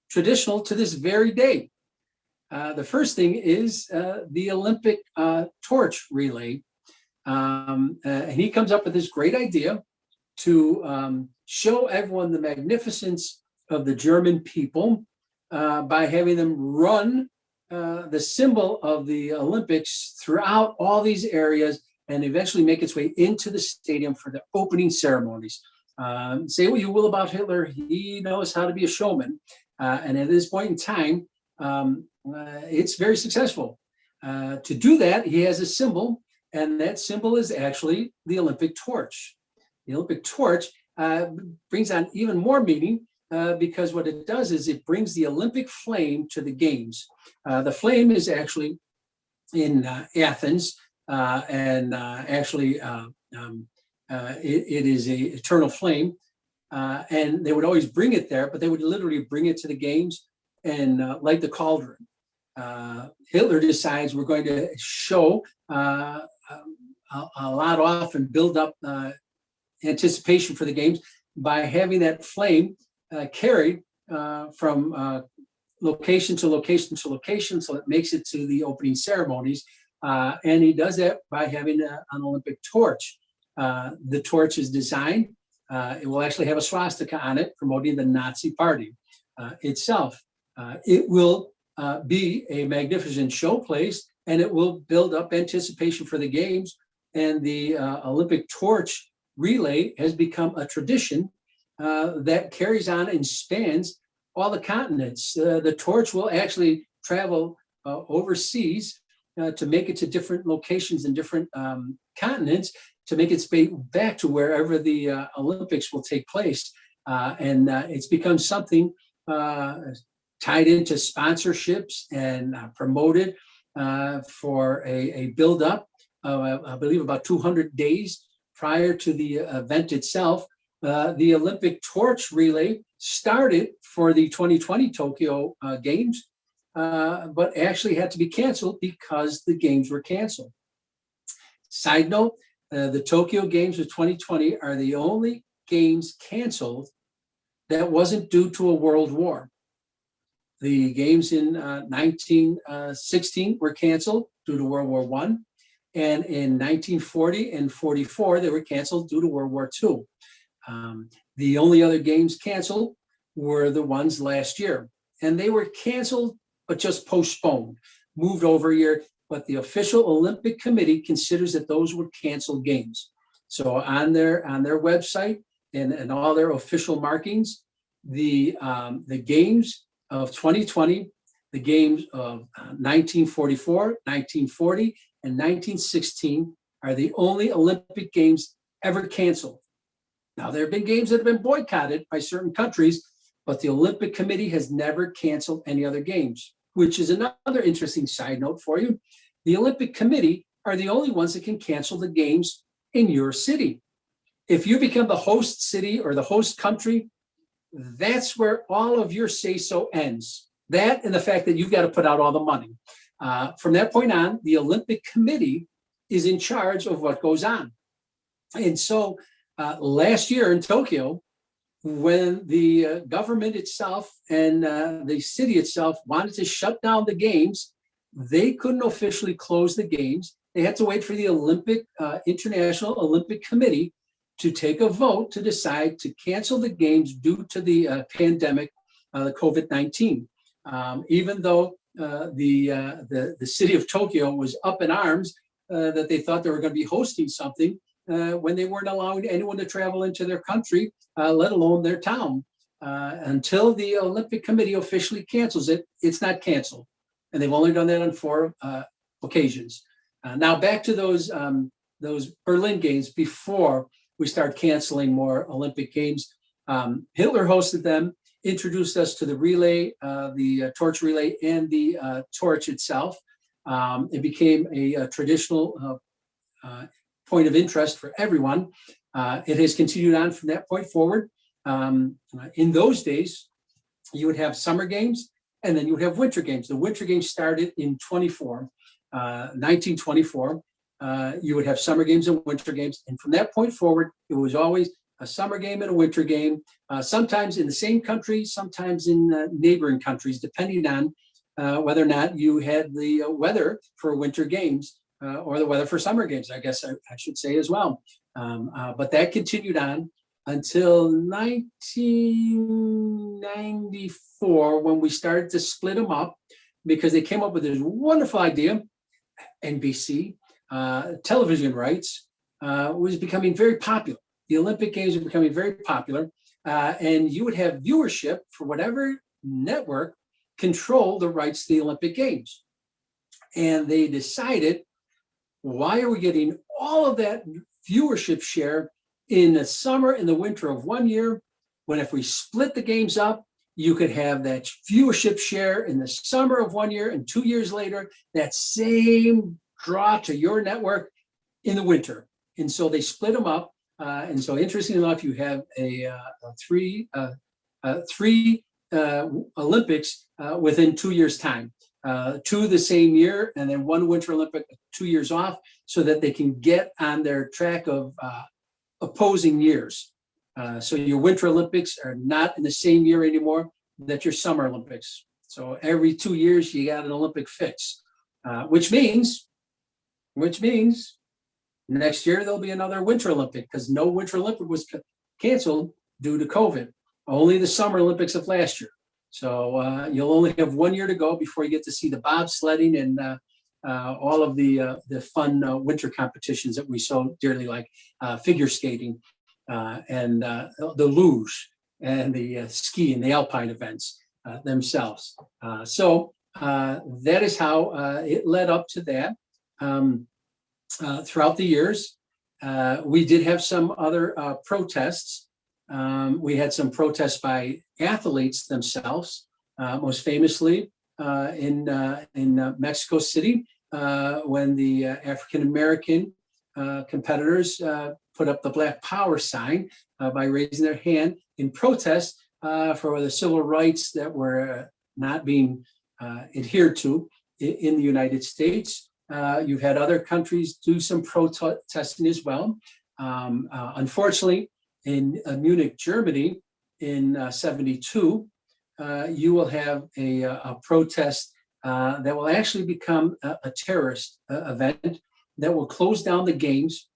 traditional to this very day. The first thing is the Olympic torch relay. And he comes up with this great idea to show everyone the magnificence of the German people by having them run the symbol of the Olympics throughout all these areas and eventually make its way into the stadium for the opening ceremonies. Say what you will about Hitler, he knows how to be a showman. And at this point in time, it's very successful. To do that, he has a symbol, and that symbol is actually the Olympic torch. The Olympic torch brings on even more meaning because what it does is it brings the Olympic flame to the games. The flame is actually in Athens, and actually it is a eternal flame. And they would always bring it there, but they would literally bring it to the games and light the cauldron. Hitler decides we're going to show a lot off and build up anticipation for the games by having that flame carried from location to location to location, so it makes it to the opening ceremonies. And he does that by having an Olympic torch. The torch is designed, it will actually have a swastika on it, promoting the Nazi party itself. It will be a magnificent showplace, and it will build up anticipation for the games. And the Olympic torch relay has become a tradition that carries on and spans all the continents. The torch will actually travel overseas to make it to different locations in different continents to make its way back to wherever the Olympics will take place. And it's become something tied into sponsorships and promoted for a build-up of, I believe, about 200 days prior to the event itself. The Olympic torch relay started for the 2020 Tokyo Games, but actually had to be canceled because the games were canceled. Side note, the Tokyo Games of 2020 are the only games canceled that wasn't due to a world war. The games in 1916 were canceled due to World War I, and in 1940 and 44, they were canceled due to World War II. The only other games canceled were the ones last year, and they were canceled, but just postponed, moved over a year. But the official Olympic Committee considers that those were canceled games. So on their website and all their official markings, the games of 2020, the games of 1944, 1940, and 1916 are the only Olympic Games ever canceled. Now, there have been games that have been boycotted by certain countries, but the Olympic Committee has never canceled any other games, which is another interesting side note for you. The Olympic Committee are the only ones that can cancel the games in your city. If you become the host city or the host country, that's where all of your say-so ends. That and the fact that you've got to put out all the money. From that point on, the Olympic Committee is in charge of what goes on. And so last year in Tokyo, when the government itself and the city itself wanted to shut down the games, they couldn't officially close the games. They had to wait for the International Olympic Committee to take a vote to decide to cancel the games due to the pandemic, the COVID-19. Even though the city of Tokyo was up in arms that they thought they were going to be hosting something when they weren't allowing anyone to travel into their country, let alone their town. Until the Olympic Committee officially cancels it, it's not canceled. And they've only done that on 4 occasions. Now back to those Berlin Games before we start canceling more Olympic Games. Hitler hosted them, introduced us to the relay, the torch relay, and the torch itself. It became a traditional point of interest for everyone. It has continued on from that point forward. In those days, you would have summer games, and then you would have winter games. The winter games started in 1924. You would have summer games and winter games. And from that point forward, it was always a summer game and a winter game, sometimes in the same country, sometimes in neighboring countries, depending on whether or not you had the weather for winter games or the weather for summer games, I guess I should say as well. But that continued on until 1994, when we started to split them up, because they came up with this wonderful idea. NBC television rights was becoming very popular. The Olympic Games were becoming very popular, and you would have viewership for whatever network controlled the rights to the Olympic Games. And they decided, why are we getting all of that viewership share in the summer and the winter of one year, when if we split the games up, you could have that viewership share in the summer of one year, and 2 years later, that same draw to your network in the winter. And so they split them up. And so, interestingly enough, you have three Olympics within 2 years' time. Two the same year, and then one Winter Olympic 2 years off, so that they can get on their track of opposing years. So your Winter Olympics are not in the same year anymore that your Summer Olympics. So every 2 years you got an Olympic fix, which means next year there'll be another Winter Olympic, because no Winter Olympic was canceled due to COVID. Only the Summer Olympics of last year. So you'll only have 1 year to go before you get to see the bobsledding and all of the fun winter competitions that we so dearly like, figure skating and the luge and the ski and the alpine events themselves. So that is how it led up to that. Throughout the years, we did have some other protests. We had some protests by athletes themselves, most famously in Mexico City, when the African-American competitors put up the Black Power sign by raising their hand in protest for the civil rights that were not being adhered to in the United States. You've had other countries do some protesting as well. Unfortunately, in Munich, Germany, in '72, you will have a protest that will actually become a terrorist event that will close down the games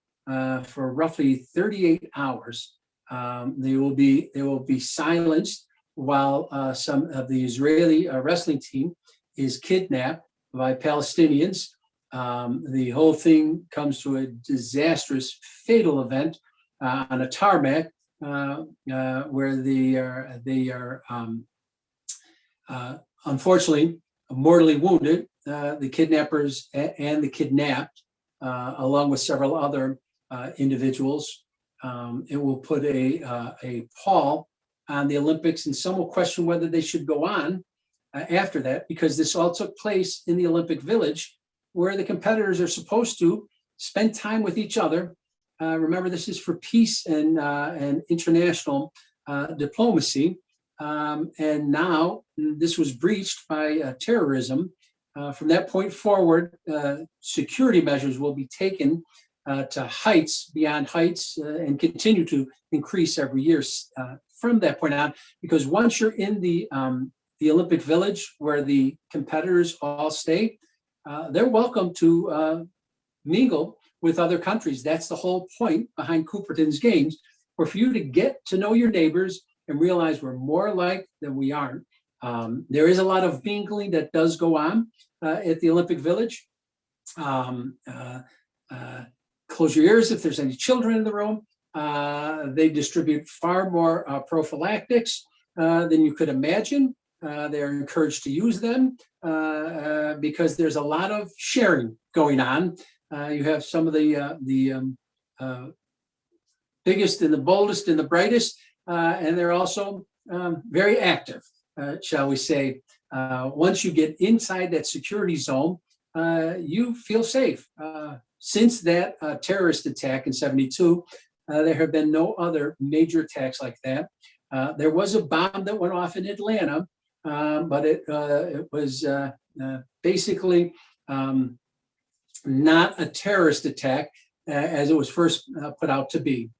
for roughly 38 hours. They will be silenced while some of the Israeli wrestling team is kidnapped by Palestinians. The whole thing comes to a disastrous, fatal event on a tarmac where they are unfortunately mortally wounded. The kidnappers and the kidnapped, along with several other individuals. It will put a pall on the Olympics, and some will question whether they should go on after that, because this all took place in the Olympic Village, where the competitors are supposed to spend time with each other. Remember, this is for peace and international diplomacy. And now this was breached by terrorism. From that point forward, security measures will be taken to heights beyond heights and continue to increase every year from that point on. Because once you're in the Olympic Village, where the competitors all stay, they're welcome to mingle with other countries. That's the whole point behind Coubertin's games, or for you to get to know your neighbors and realize we're more alike than we aren't. There is a lot of mingling that does go on at the Olympic Village. Close your ears if there's any children in the room. They distribute far more prophylactics than you could imagine. They're encouraged to use them because there's a lot of sharing going on. You have some of the biggest and the boldest and the brightest, and they're also very active, shall we say. Once you get inside that security zone, you feel safe. Since that terrorist attack in '72, there have been no other major attacks like that. There was a bomb that went off in Atlanta, but it was basically not a terrorist attack as it was first put out to be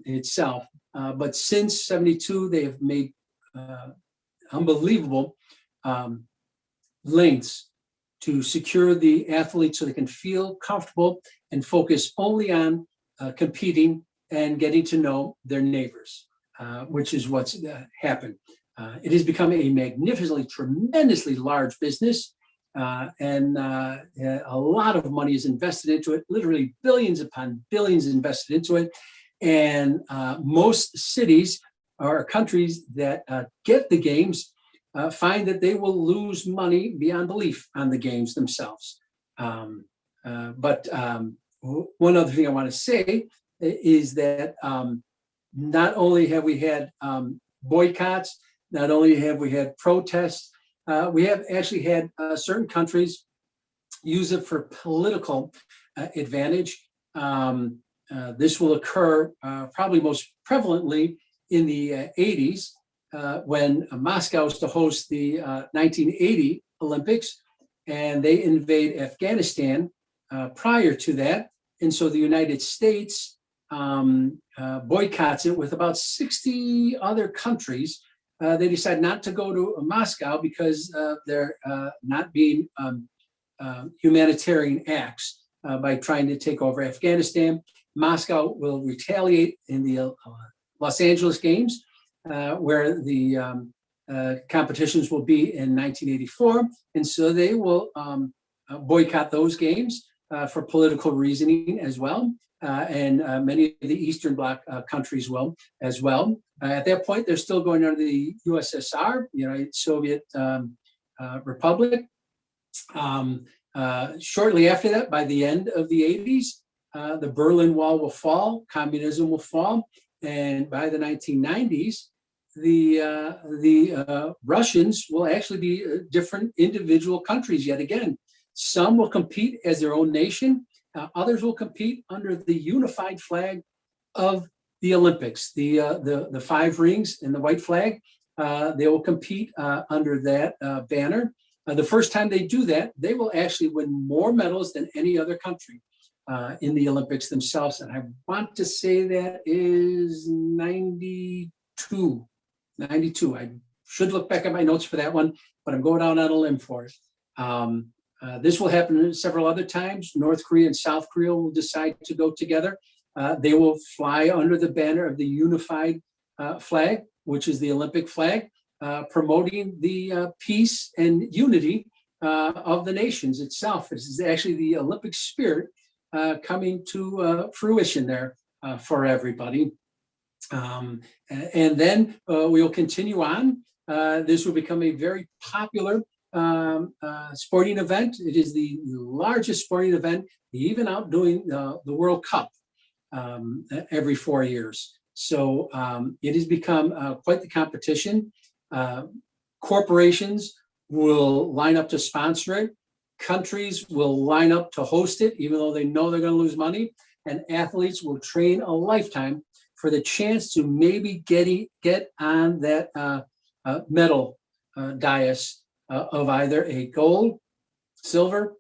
itself. But since '72, they have made unbelievable lengths to secure the athletes so they can feel comfortable and focus only on competing and getting to know their neighbors, which is what's happened. It has become a magnificently, tremendously large business, and a lot of money is invested into it, literally billions upon billions invested into it. And most cities or countries that get the games find that they will lose money beyond belief on the games themselves. But one other thing I want to say is that not only have we had boycotts, not only have we had protests, we have actually had certain countries use it for political advantage. This will occur probably most prevalently in the 80s when Moscow was to host the 1980 Olympics, and they invade Afghanistan prior to that. And so the United States boycotts it with about 60 other countries. They decide not to go to Moscow because they're not being humanitarian acts by trying to take over Afghanistan. Moscow will retaliate in the Los Angeles Games, where the competitions will be in 1984. And so they will boycott those games for political reasoning as well. And many of the Eastern Bloc countries will as well. At that point, they're still going under the USSR, United Soviet Republic. Shortly after that, by the end of the 80s, the Berlin Wall will fall, communism will fall, and by the 1990s, the Russians will actually be different individual countries yet again. Some will compete as their own nation. Others will compete under the unified flag of the Olympics, the five rings and the white flag. They will compete under that banner. The first time they do that, they will actually win more medals than any other country in the Olympics themselves. And I want to say that is 92. I should look back at my notes for that one, but I'm going out on a limb for it. This will happen several other times. North Korea and South Korea will decide to go together. They will fly under the banner of the unified flag, which is the Olympic flag, promoting the peace and unity of the nations itself. This is actually the Olympic spirit coming to fruition there for everybody. And then we will continue on. This will become a very popular sporting event. It is the largest sporting event, even outdoing the World Cup every 4 years. So it has become quite the competition. Corporations will line up to sponsor it. Countries will line up to host it, even though they know they're going to lose money. And athletes will train a lifetime for the chance to maybe get on that medal dais of either a gold, silver,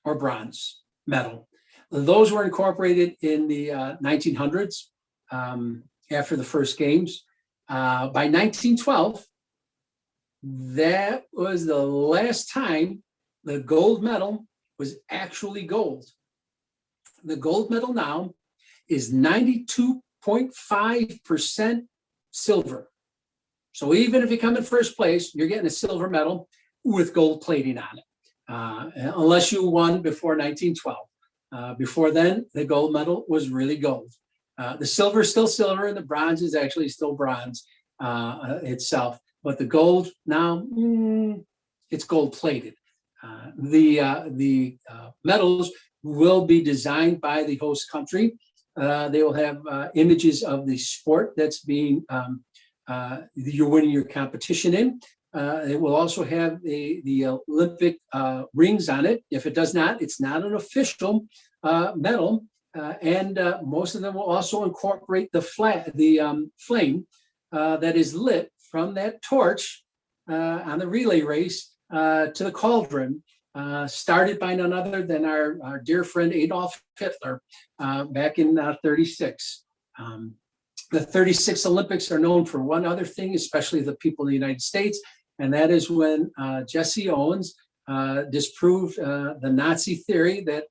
or bronze medal. Those were incorporated in the 1900s after the first games. By 1912, that was the last time the gold medal was actually gold. The gold medal now is 92.5% silver. So even if you come in first place, you're getting a silver medal with gold plating on it, unless you won before 1912. Before then, the gold medal was really gold. The silver is still silver, and the bronze is actually still bronze itself. But the gold now, it's gold plated. The medals will be designed by the host country. They will have images of the sport that's being you're winning your competition in. It will also have the Olympic rings on it. If it does not, it's not an official medal. And most of them will also incorporate the flame that is lit from that torch on the relay race to the cauldron, started by none other than our dear friend Adolf Hitler back in 36. The 36 Olympics are known for one other thing, especially the people in the United States, and that is when Jesse Owens disproved the Nazi theory that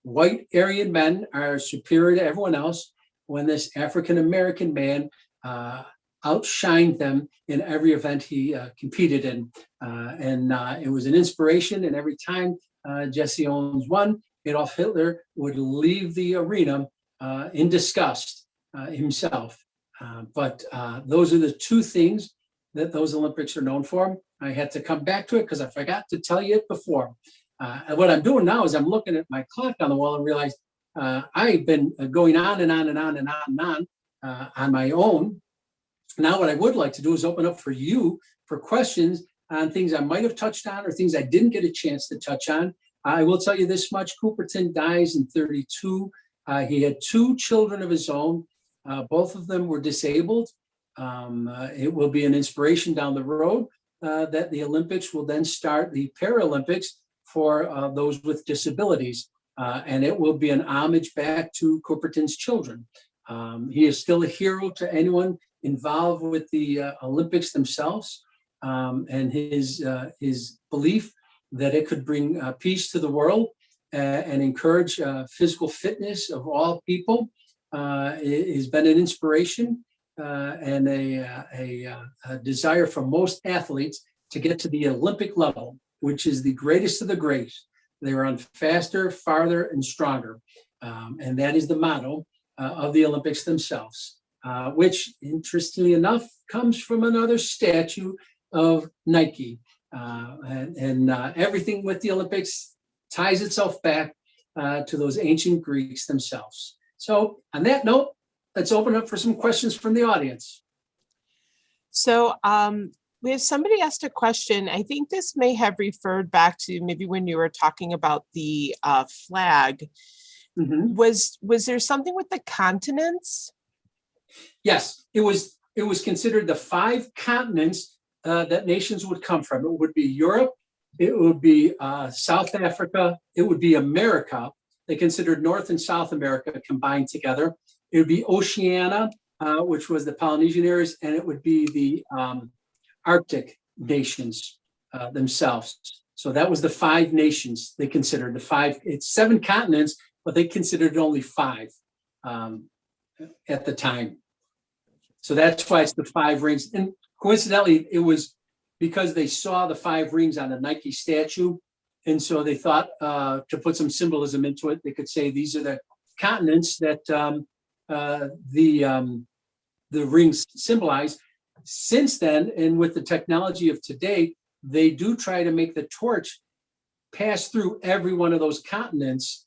white Aryan men are superior to everyone else, when this African-American man outshined them in every event he competed in. And it was an inspiration, and every time Jesse Owens won, Adolf Hitler would leave the arena in disgust himself. But those are the two things that those Olympics are known for. I had to come back to it because I forgot to tell you it before. And what I'm doing now is I'm looking at my clock on the wall and realize I've been going on and on and on and on on my own. Now, what I would like to do is open up for you for questions on things I might have touched on or things I didn't get a chance to touch on. I will tell you this much: Coubertin dies in 32. He had two children of his own. Both of them were disabled. It will be an inspiration down the road that the Olympics will then start the Paralympics for those with disabilities. And it will be an homage back to Coubertin's children. He is still a hero to anyone involved with the Olympics themselves, and his belief that it could bring peace to the world and encourage physical fitness of all people has been an inspiration and a desire for most athletes to get to the Olympic level, which is the greatest of the great. They run faster, farther, and stronger. And that is the motto of the Olympics themselves, which, interestingly enough, comes from another statue of Nike. And everything with the Olympics ties itself back to those ancient Greeks themselves. So on that note, let's open up for some questions from the audience. So we have somebody asked a question. I think this may have referred back to maybe when you were talking about the flag. Mm-hmm. Was there something with the continents? Yes, it was considered the 5 continents that nations would come from. It would be Europe, it would be South Africa, it would be America. They considered North and South America combined together. It would be Oceania, which was the Polynesian areas, and it would be the Arctic nations themselves. So that was the 5 nations they considered. It's 7 continents, but they considered only 5 at the time. So that's why it's the 5 rings. And coincidentally, it was because they saw the 5 rings on a Nike statue. And so they thought to put some symbolism into it, they could say these are the continents that the rings symbolize. Since then, and with the technology of today, they do try to make the torch pass through every one of those continents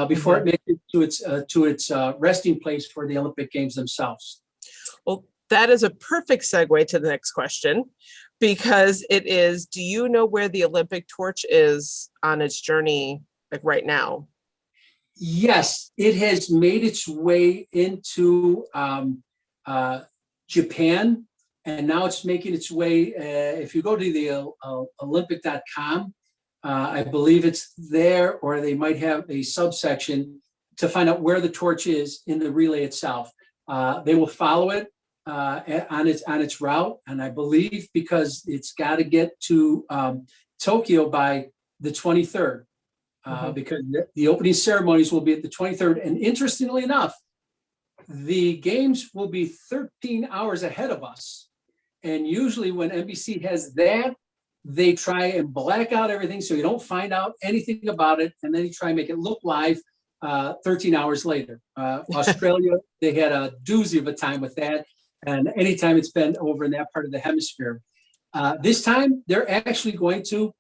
before it makes it to its resting place for the Olympic Games themselves. Well, that is a perfect segue to the next question, because it is, do you know where the Olympic torch is on its journey, like right now? Yes, it has made its way into Japan, and now it's making its way, if you go to the Olympic.com, I believe it's there, or they might have a subsection to find out where the torch is in the relay itself. They will follow it on its route, and I believe because it's got to get to Tokyo by the 23rd, because the opening ceremonies will be at the 23rd. And interestingly enough, the games will be 13 hours ahead of us. And usually when NBC has that, they try and black out everything so you don't find out anything about it, and then you try and make it look live 13 hours later. Australia, they had a doozy of a time with that, and anytime it's been over in that part of the hemisphere. This time, they're actually going to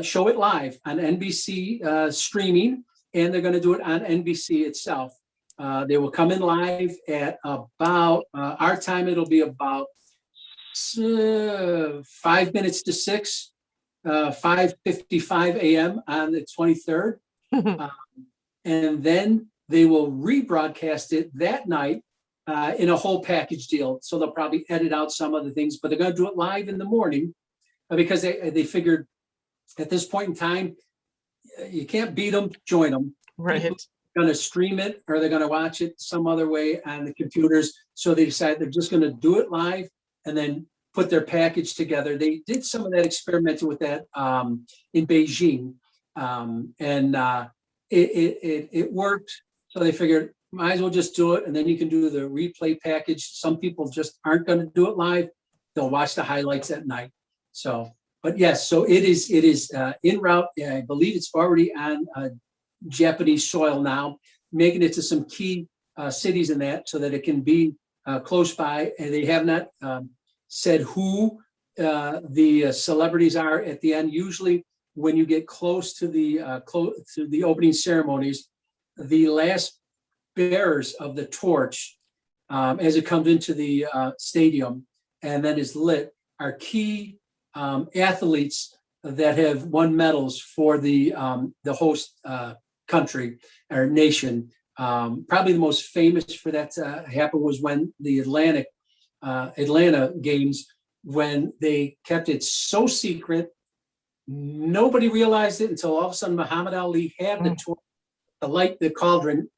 show it live on NBC streaming, and they're going to do it on NBC itself. They will come in live at about, our time, it'll be about 5 minutes to 6, 5:55 a.m. on the 23rd. And then they will rebroadcast it that night in a whole package deal. So they'll probably edit out some other things, but they're going to do it live in the morning because they figured at this point in time, you can't beat them, join them. Right. People are going to stream it, or they're going to watch it some other way on the computers. So they decide they're just going to do it live and then put their package together. They did some of that experimenting with that in Beijing, and it worked. So they figured, might as well just do it, and then you can do the replay package. Some people just aren't going to do it live; they'll watch the highlights at night. So, but yes, so it is en route. I believe it's already on Japanese soil now, making it to some key cities in that, so that it can be close by. And they have not said who the celebrities are at the end. Usually, when you get close to the opening ceremonies, the last bearers of the torch, as it comes into the stadium and then is lit, are key athletes that have won medals for the host country or nation. Probably the most famous for that to happen was when the Atlanta games, when they kept it so secret, nobody realized it until all of a sudden Muhammad Ali had the torch, the light, the cauldron.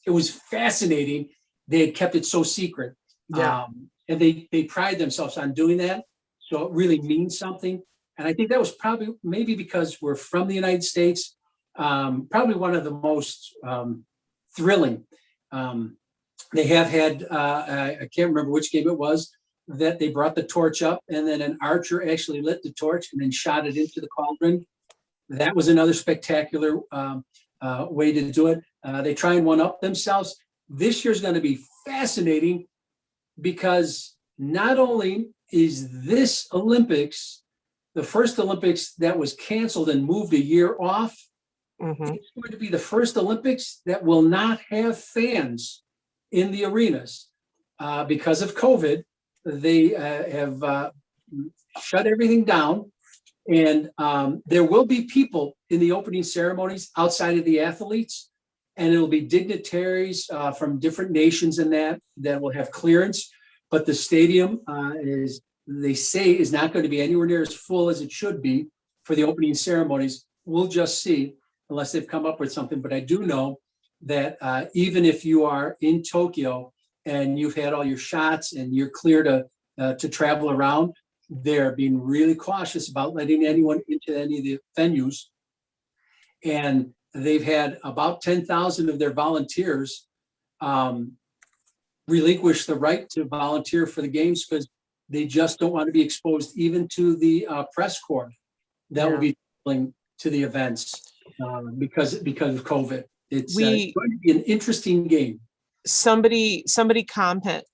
It was fascinating. They had kept it so secret. Yeah. And they pride themselves on doing that. So it really means something. And I think that was probably maybe because we're from the United States, probably one of the most thrilling. They have had, I can't remember which game it was, that they brought the torch up and then an archer actually lit the torch and then shot it into the cauldron. That was another spectacular way to do it. They try and one up themselves. This year's going to be fascinating because not only is this Olympics the first Olympics that was canceled and moved a year off, it's going to be the first Olympics that will not have fans in the arenas because of COVID. They have shut everything down. And there will be people in the opening ceremonies outside of the athletes, and it'll be dignitaries from different nations in that will have clearance. But the stadium they say, is not going to be anywhere near as full as it should be for the opening ceremonies. We'll just see, unless they've come up with something. But I do know that even if you are in Tokyo and you've had all your shots and you're clear to travel around, they're being really cautious about letting anyone into any of the venues. And they've had about 10,000 of their volunteers relinquish the right to volunteer for the games because they just don't want to be exposed even to the press corps that will be traveling to the events because of COVID. It's going to be an interesting game. Somebody commented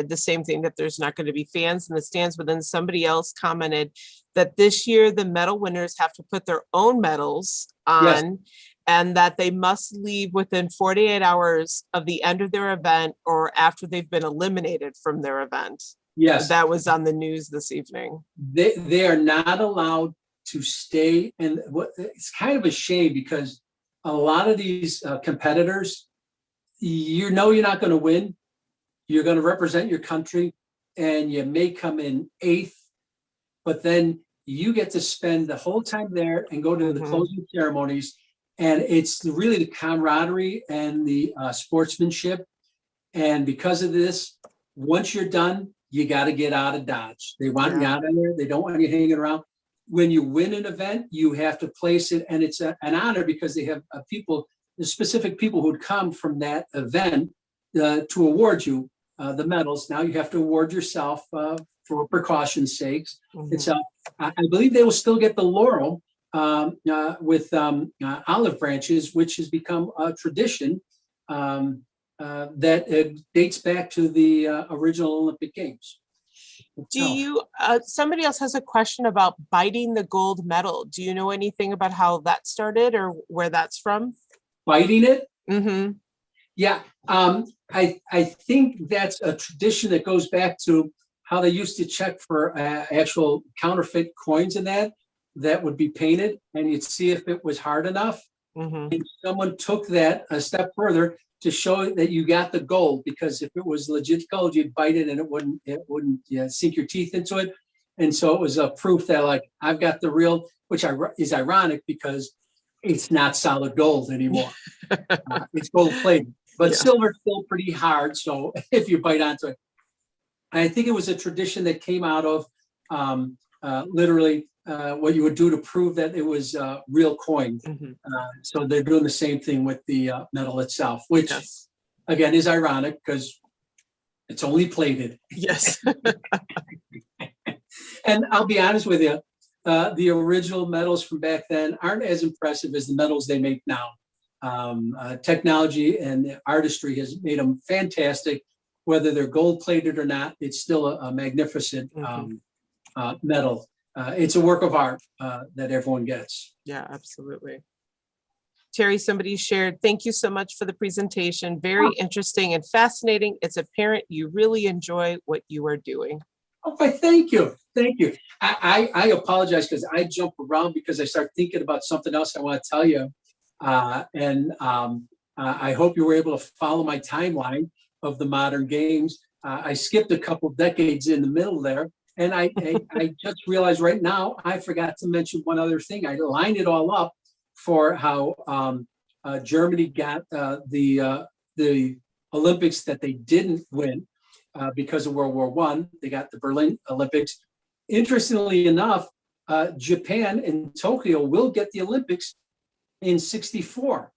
the same thing, that there's not going to be fans in the stands, but then somebody else commented that this year the medal winners have to put their own medals on, and that they must leave within 48 hours of the end of their event or after they've been eliminated from their event. Yes. That was on the news this evening. They are not allowed to stay. And it's kind of a shame because a lot of these competitors, you're not going to win. You're going to represent your country and you may come in 8th, but then you get to spend the whole time there and go to the closing ceremonies. And it's really the camaraderie and the sportsmanship. And because of this, once you're done, you got to get out of Dodge. They want you out of there. They don't want you hanging around. When you win an event, you have to place it. And it's an honor because they have the specific people who would come from that event to award you the medals. Now you have to award yourself for precaution's sakes. It's I believe they will still get the laurel with olive branches, which has become a tradition that dates back to the original Olympic Games. Do you, somebody else has a question about biting the gold medal. Do you know anything about how that started or where that's from? Biting it? Yeah. I think that's a tradition that goes back to how they used to check for actual counterfeit coins and that would be painted, and you'd see if it was hard enough. And someone took that a step further to show that you got the gold, because if it was legit gold, you'd bite it and it wouldn't sink your teeth into it. And so it was a proof that, like, I've got the real, which is ironic because it's not solid gold anymore. It's gold plated, but silver's still pretty hard. So if you bite onto it, I think it was a tradition that came out of literally what you would do to prove that it was real coin. Mhm. So they're doing the same thing with the medal itself, which Yes. again is ironic because it's only plated. Yes. And I'll be honest with you, the original medals from back then aren't as impressive as the medals they make now. Technology and artistry has made them fantastic. Whether they're gold plated or not, it's still a magnificent Mhm. medal. It's a work of art that everyone gets. Yeah, absolutely. Terry, somebody shared, thank you so much for the presentation. Very interesting and fascinating. It's apparent you really enjoy what you are doing. Okay, thank you. Thank you. I apologize because I jump around because I start thinking about something else I want to tell you. I hope you were able to follow my timeline of the modern games. I skipped a couple decades in the middle there. And I just realized right now, I forgot to mention one other thing. I lined it all up for how Germany got the Olympics that they didn't win because of World War I. They got the Berlin Olympics. Interestingly enough, Japan and Tokyo will get the Olympics in '64.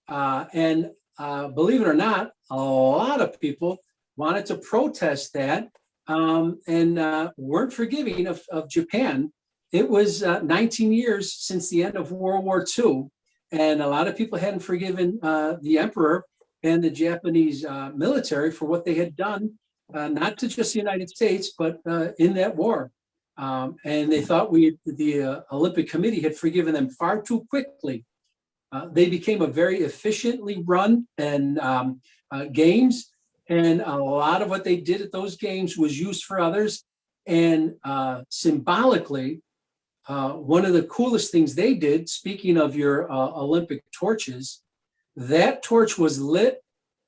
And believe it or not, a lot of people wanted to protest that and weren't forgiving of Japan. It was 19 years since the end of World War II, and a lot of people hadn't forgiven the emperor and the Japanese military for what they had done, not to just the United States, but in that war. And they thought the Olympic Committee had forgiven them far too quickly. They became a very efficiently run and games, and a lot of what they did at those games was used for others. And symbolically, one of the coolest things they did, speaking of your Olympic torches, that torch was lit.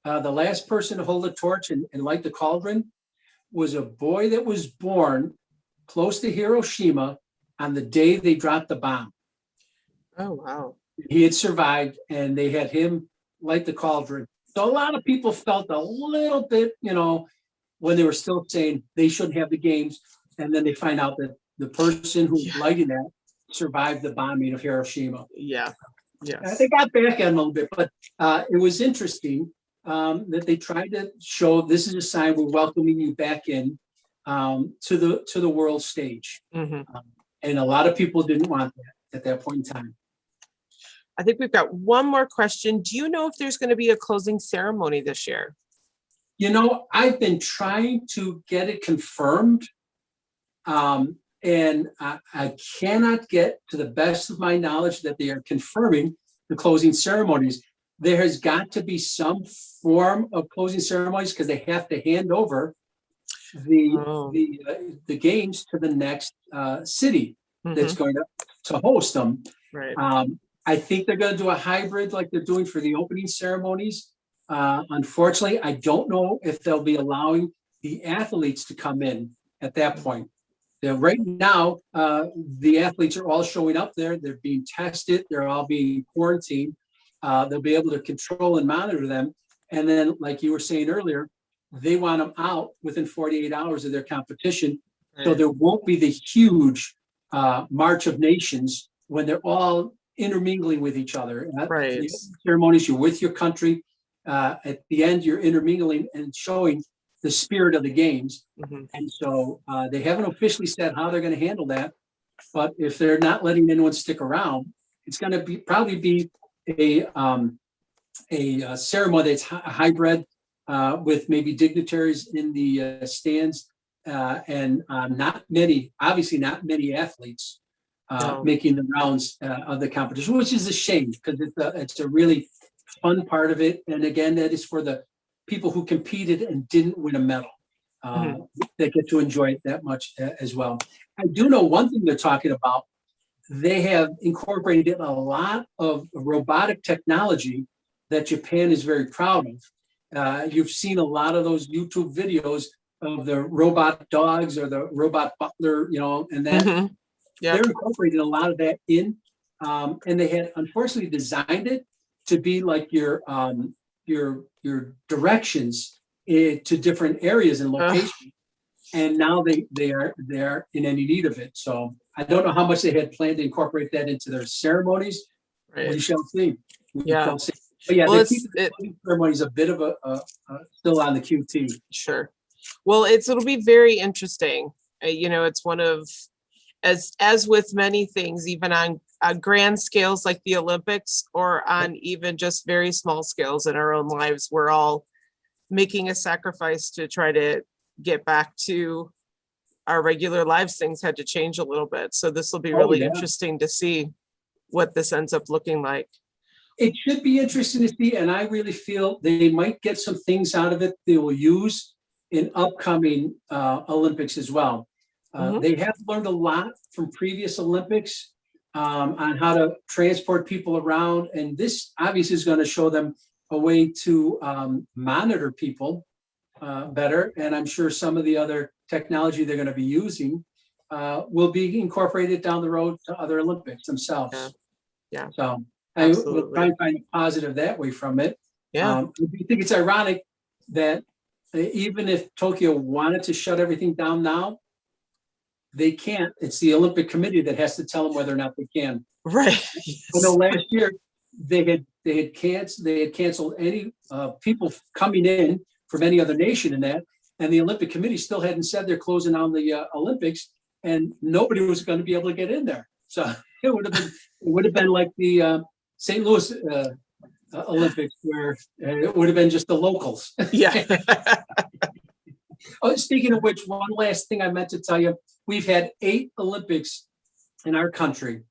The last person to hold a torch and light the cauldron was a boy that was born close to Hiroshima on the day they dropped the bomb. Oh, wow. He had survived, and they had him light the cauldron. So a lot of people felt a little bit, when they were still saying they shouldn't have the games, and then they find out that the person who was lighting that survived the bombing of Hiroshima. Yeah. Yes. They got back at him a little bit, but it was interesting that they tried to show this is a sign we're welcoming you back in to the world stage. Mhm. And a lot of people didn't want that at that point in time. I think we've got one more question. Do you know if there's going to be a closing ceremony this year? I've been trying to get it confirmed, and I cannot get, to the best of my knowledge, that they are confirming the closing ceremonies. There has got to be some form of closing ceremonies because they have to hand over the games to the next city that's going to host them. Right. I think they're going to do a hybrid like they're doing for the opening ceremonies. Unfortunately, I don't know if they'll be allowing the athletes to come in at that point. Right now, the athletes are all showing up there. They're being tested. They're all being quarantined. They'll be able to control and monitor them. And then, like you were saying earlier, they want them out within 48 hours of their competition. Right. So there won't be the huge March of Nations when they're all intermingling with each other. Right. The ceremonies, you're with your country. At the end, you're intermingling and showing the spirit of the games. Mm-hmm. And so they haven't officially said how they're going to handle that. But if they're not letting anyone stick around, it's going to probably be a ceremony that's hybrid with maybe dignitaries in the stands and not many athletes making the rounds of the competition, which is a shame because it's a really fun part of it. And again, that is for the people who competed and didn't win a medal. That get to enjoy it that much as well. I do know one thing they're talking about. They have incorporated a lot of robotic technology that Japan is very proud of. You've seen a lot of those YouTube videos of the robot dogs or the robot butler, and that. Mm-hmm. Yep. They're incorporating a lot of that in, and they had unfortunately designed it to be like your directions to different areas and locations. and now they are in any need of it. So I don't know how much they had planned to incorporate that into their ceremonies. We Right. shall see. We Yeah. shall see. But yeah, Well, the keeping the closing ceremony is a bit of a still on the QT. sure. Well, it'll be very interesting. It's one of, as with many things, even on grand scales like the Olympics, or on even just very small scales in our own lives, we're all making a sacrifice to try to get back to our regular lives. Things had to change a little bit. So this will be Oh, really yeah. interesting to see what this ends up looking like. It should be interesting to see, and I really feel they might get some things out of it they will use in upcoming Olympics as well. Mhm. They have learned a lot from previous Olympics on how to transport people around, and this obviously is going to show them a way to monitor people better. And I'm sure some of the other technology they're going to be using will be incorporated down the road to other Olympics themselves. Yeah. So I will Absolutely. try and find a positive that way from it. Yeah. I think it's ironic that even if Tokyo wanted to shut everything down now, they can't. It's the Olympic Committee that has to tell them whether or not they can. Right. I know last year they had canceled any people coming in from any other nation in that, and the Olympic Committee still hadn't said they're closing down the Olympics, and nobody was going to be able to get in there. So it would have been like the St. Louis Olympics, where it would have been just the locals. Yeah. Oh, speaking of which, one last thing I meant to tell you: we've had 8 Olympics in our country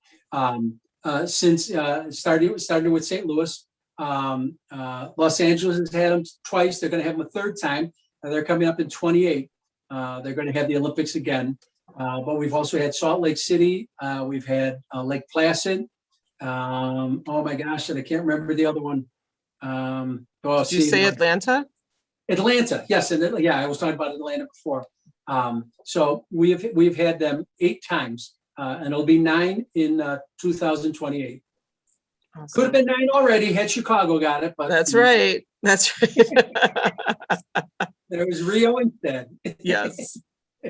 since started with St. Louis. Los Angeles has had them twice. They're going to have them a third time. They're coming up in 28. They're going to have the Olympics again. But we've also had Salt Lake City. We've had Lake Placid. Oh my gosh, and I can't remember the other one. Did you say Atlanta? Atlanta, yes, and yeah, I was talking about Atlanta before. So we've had them 8 times, and it'll be 9 in 2028. Awesome. Could have been 9 already had Chicago got it, but That's right. That's right. there was Rio instead. Yes.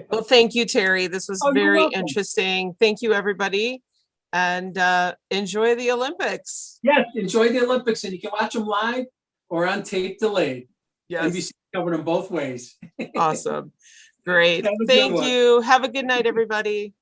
Well, thank you, Terry. This was very interesting. Thank you, everybody, and enjoy the Olympics. Yes, enjoy the Olympics, and you can watch them live or on tape delayed. Yes. NBC covered them both ways. Awesome. Great. Thank you. Have a good night, everybody.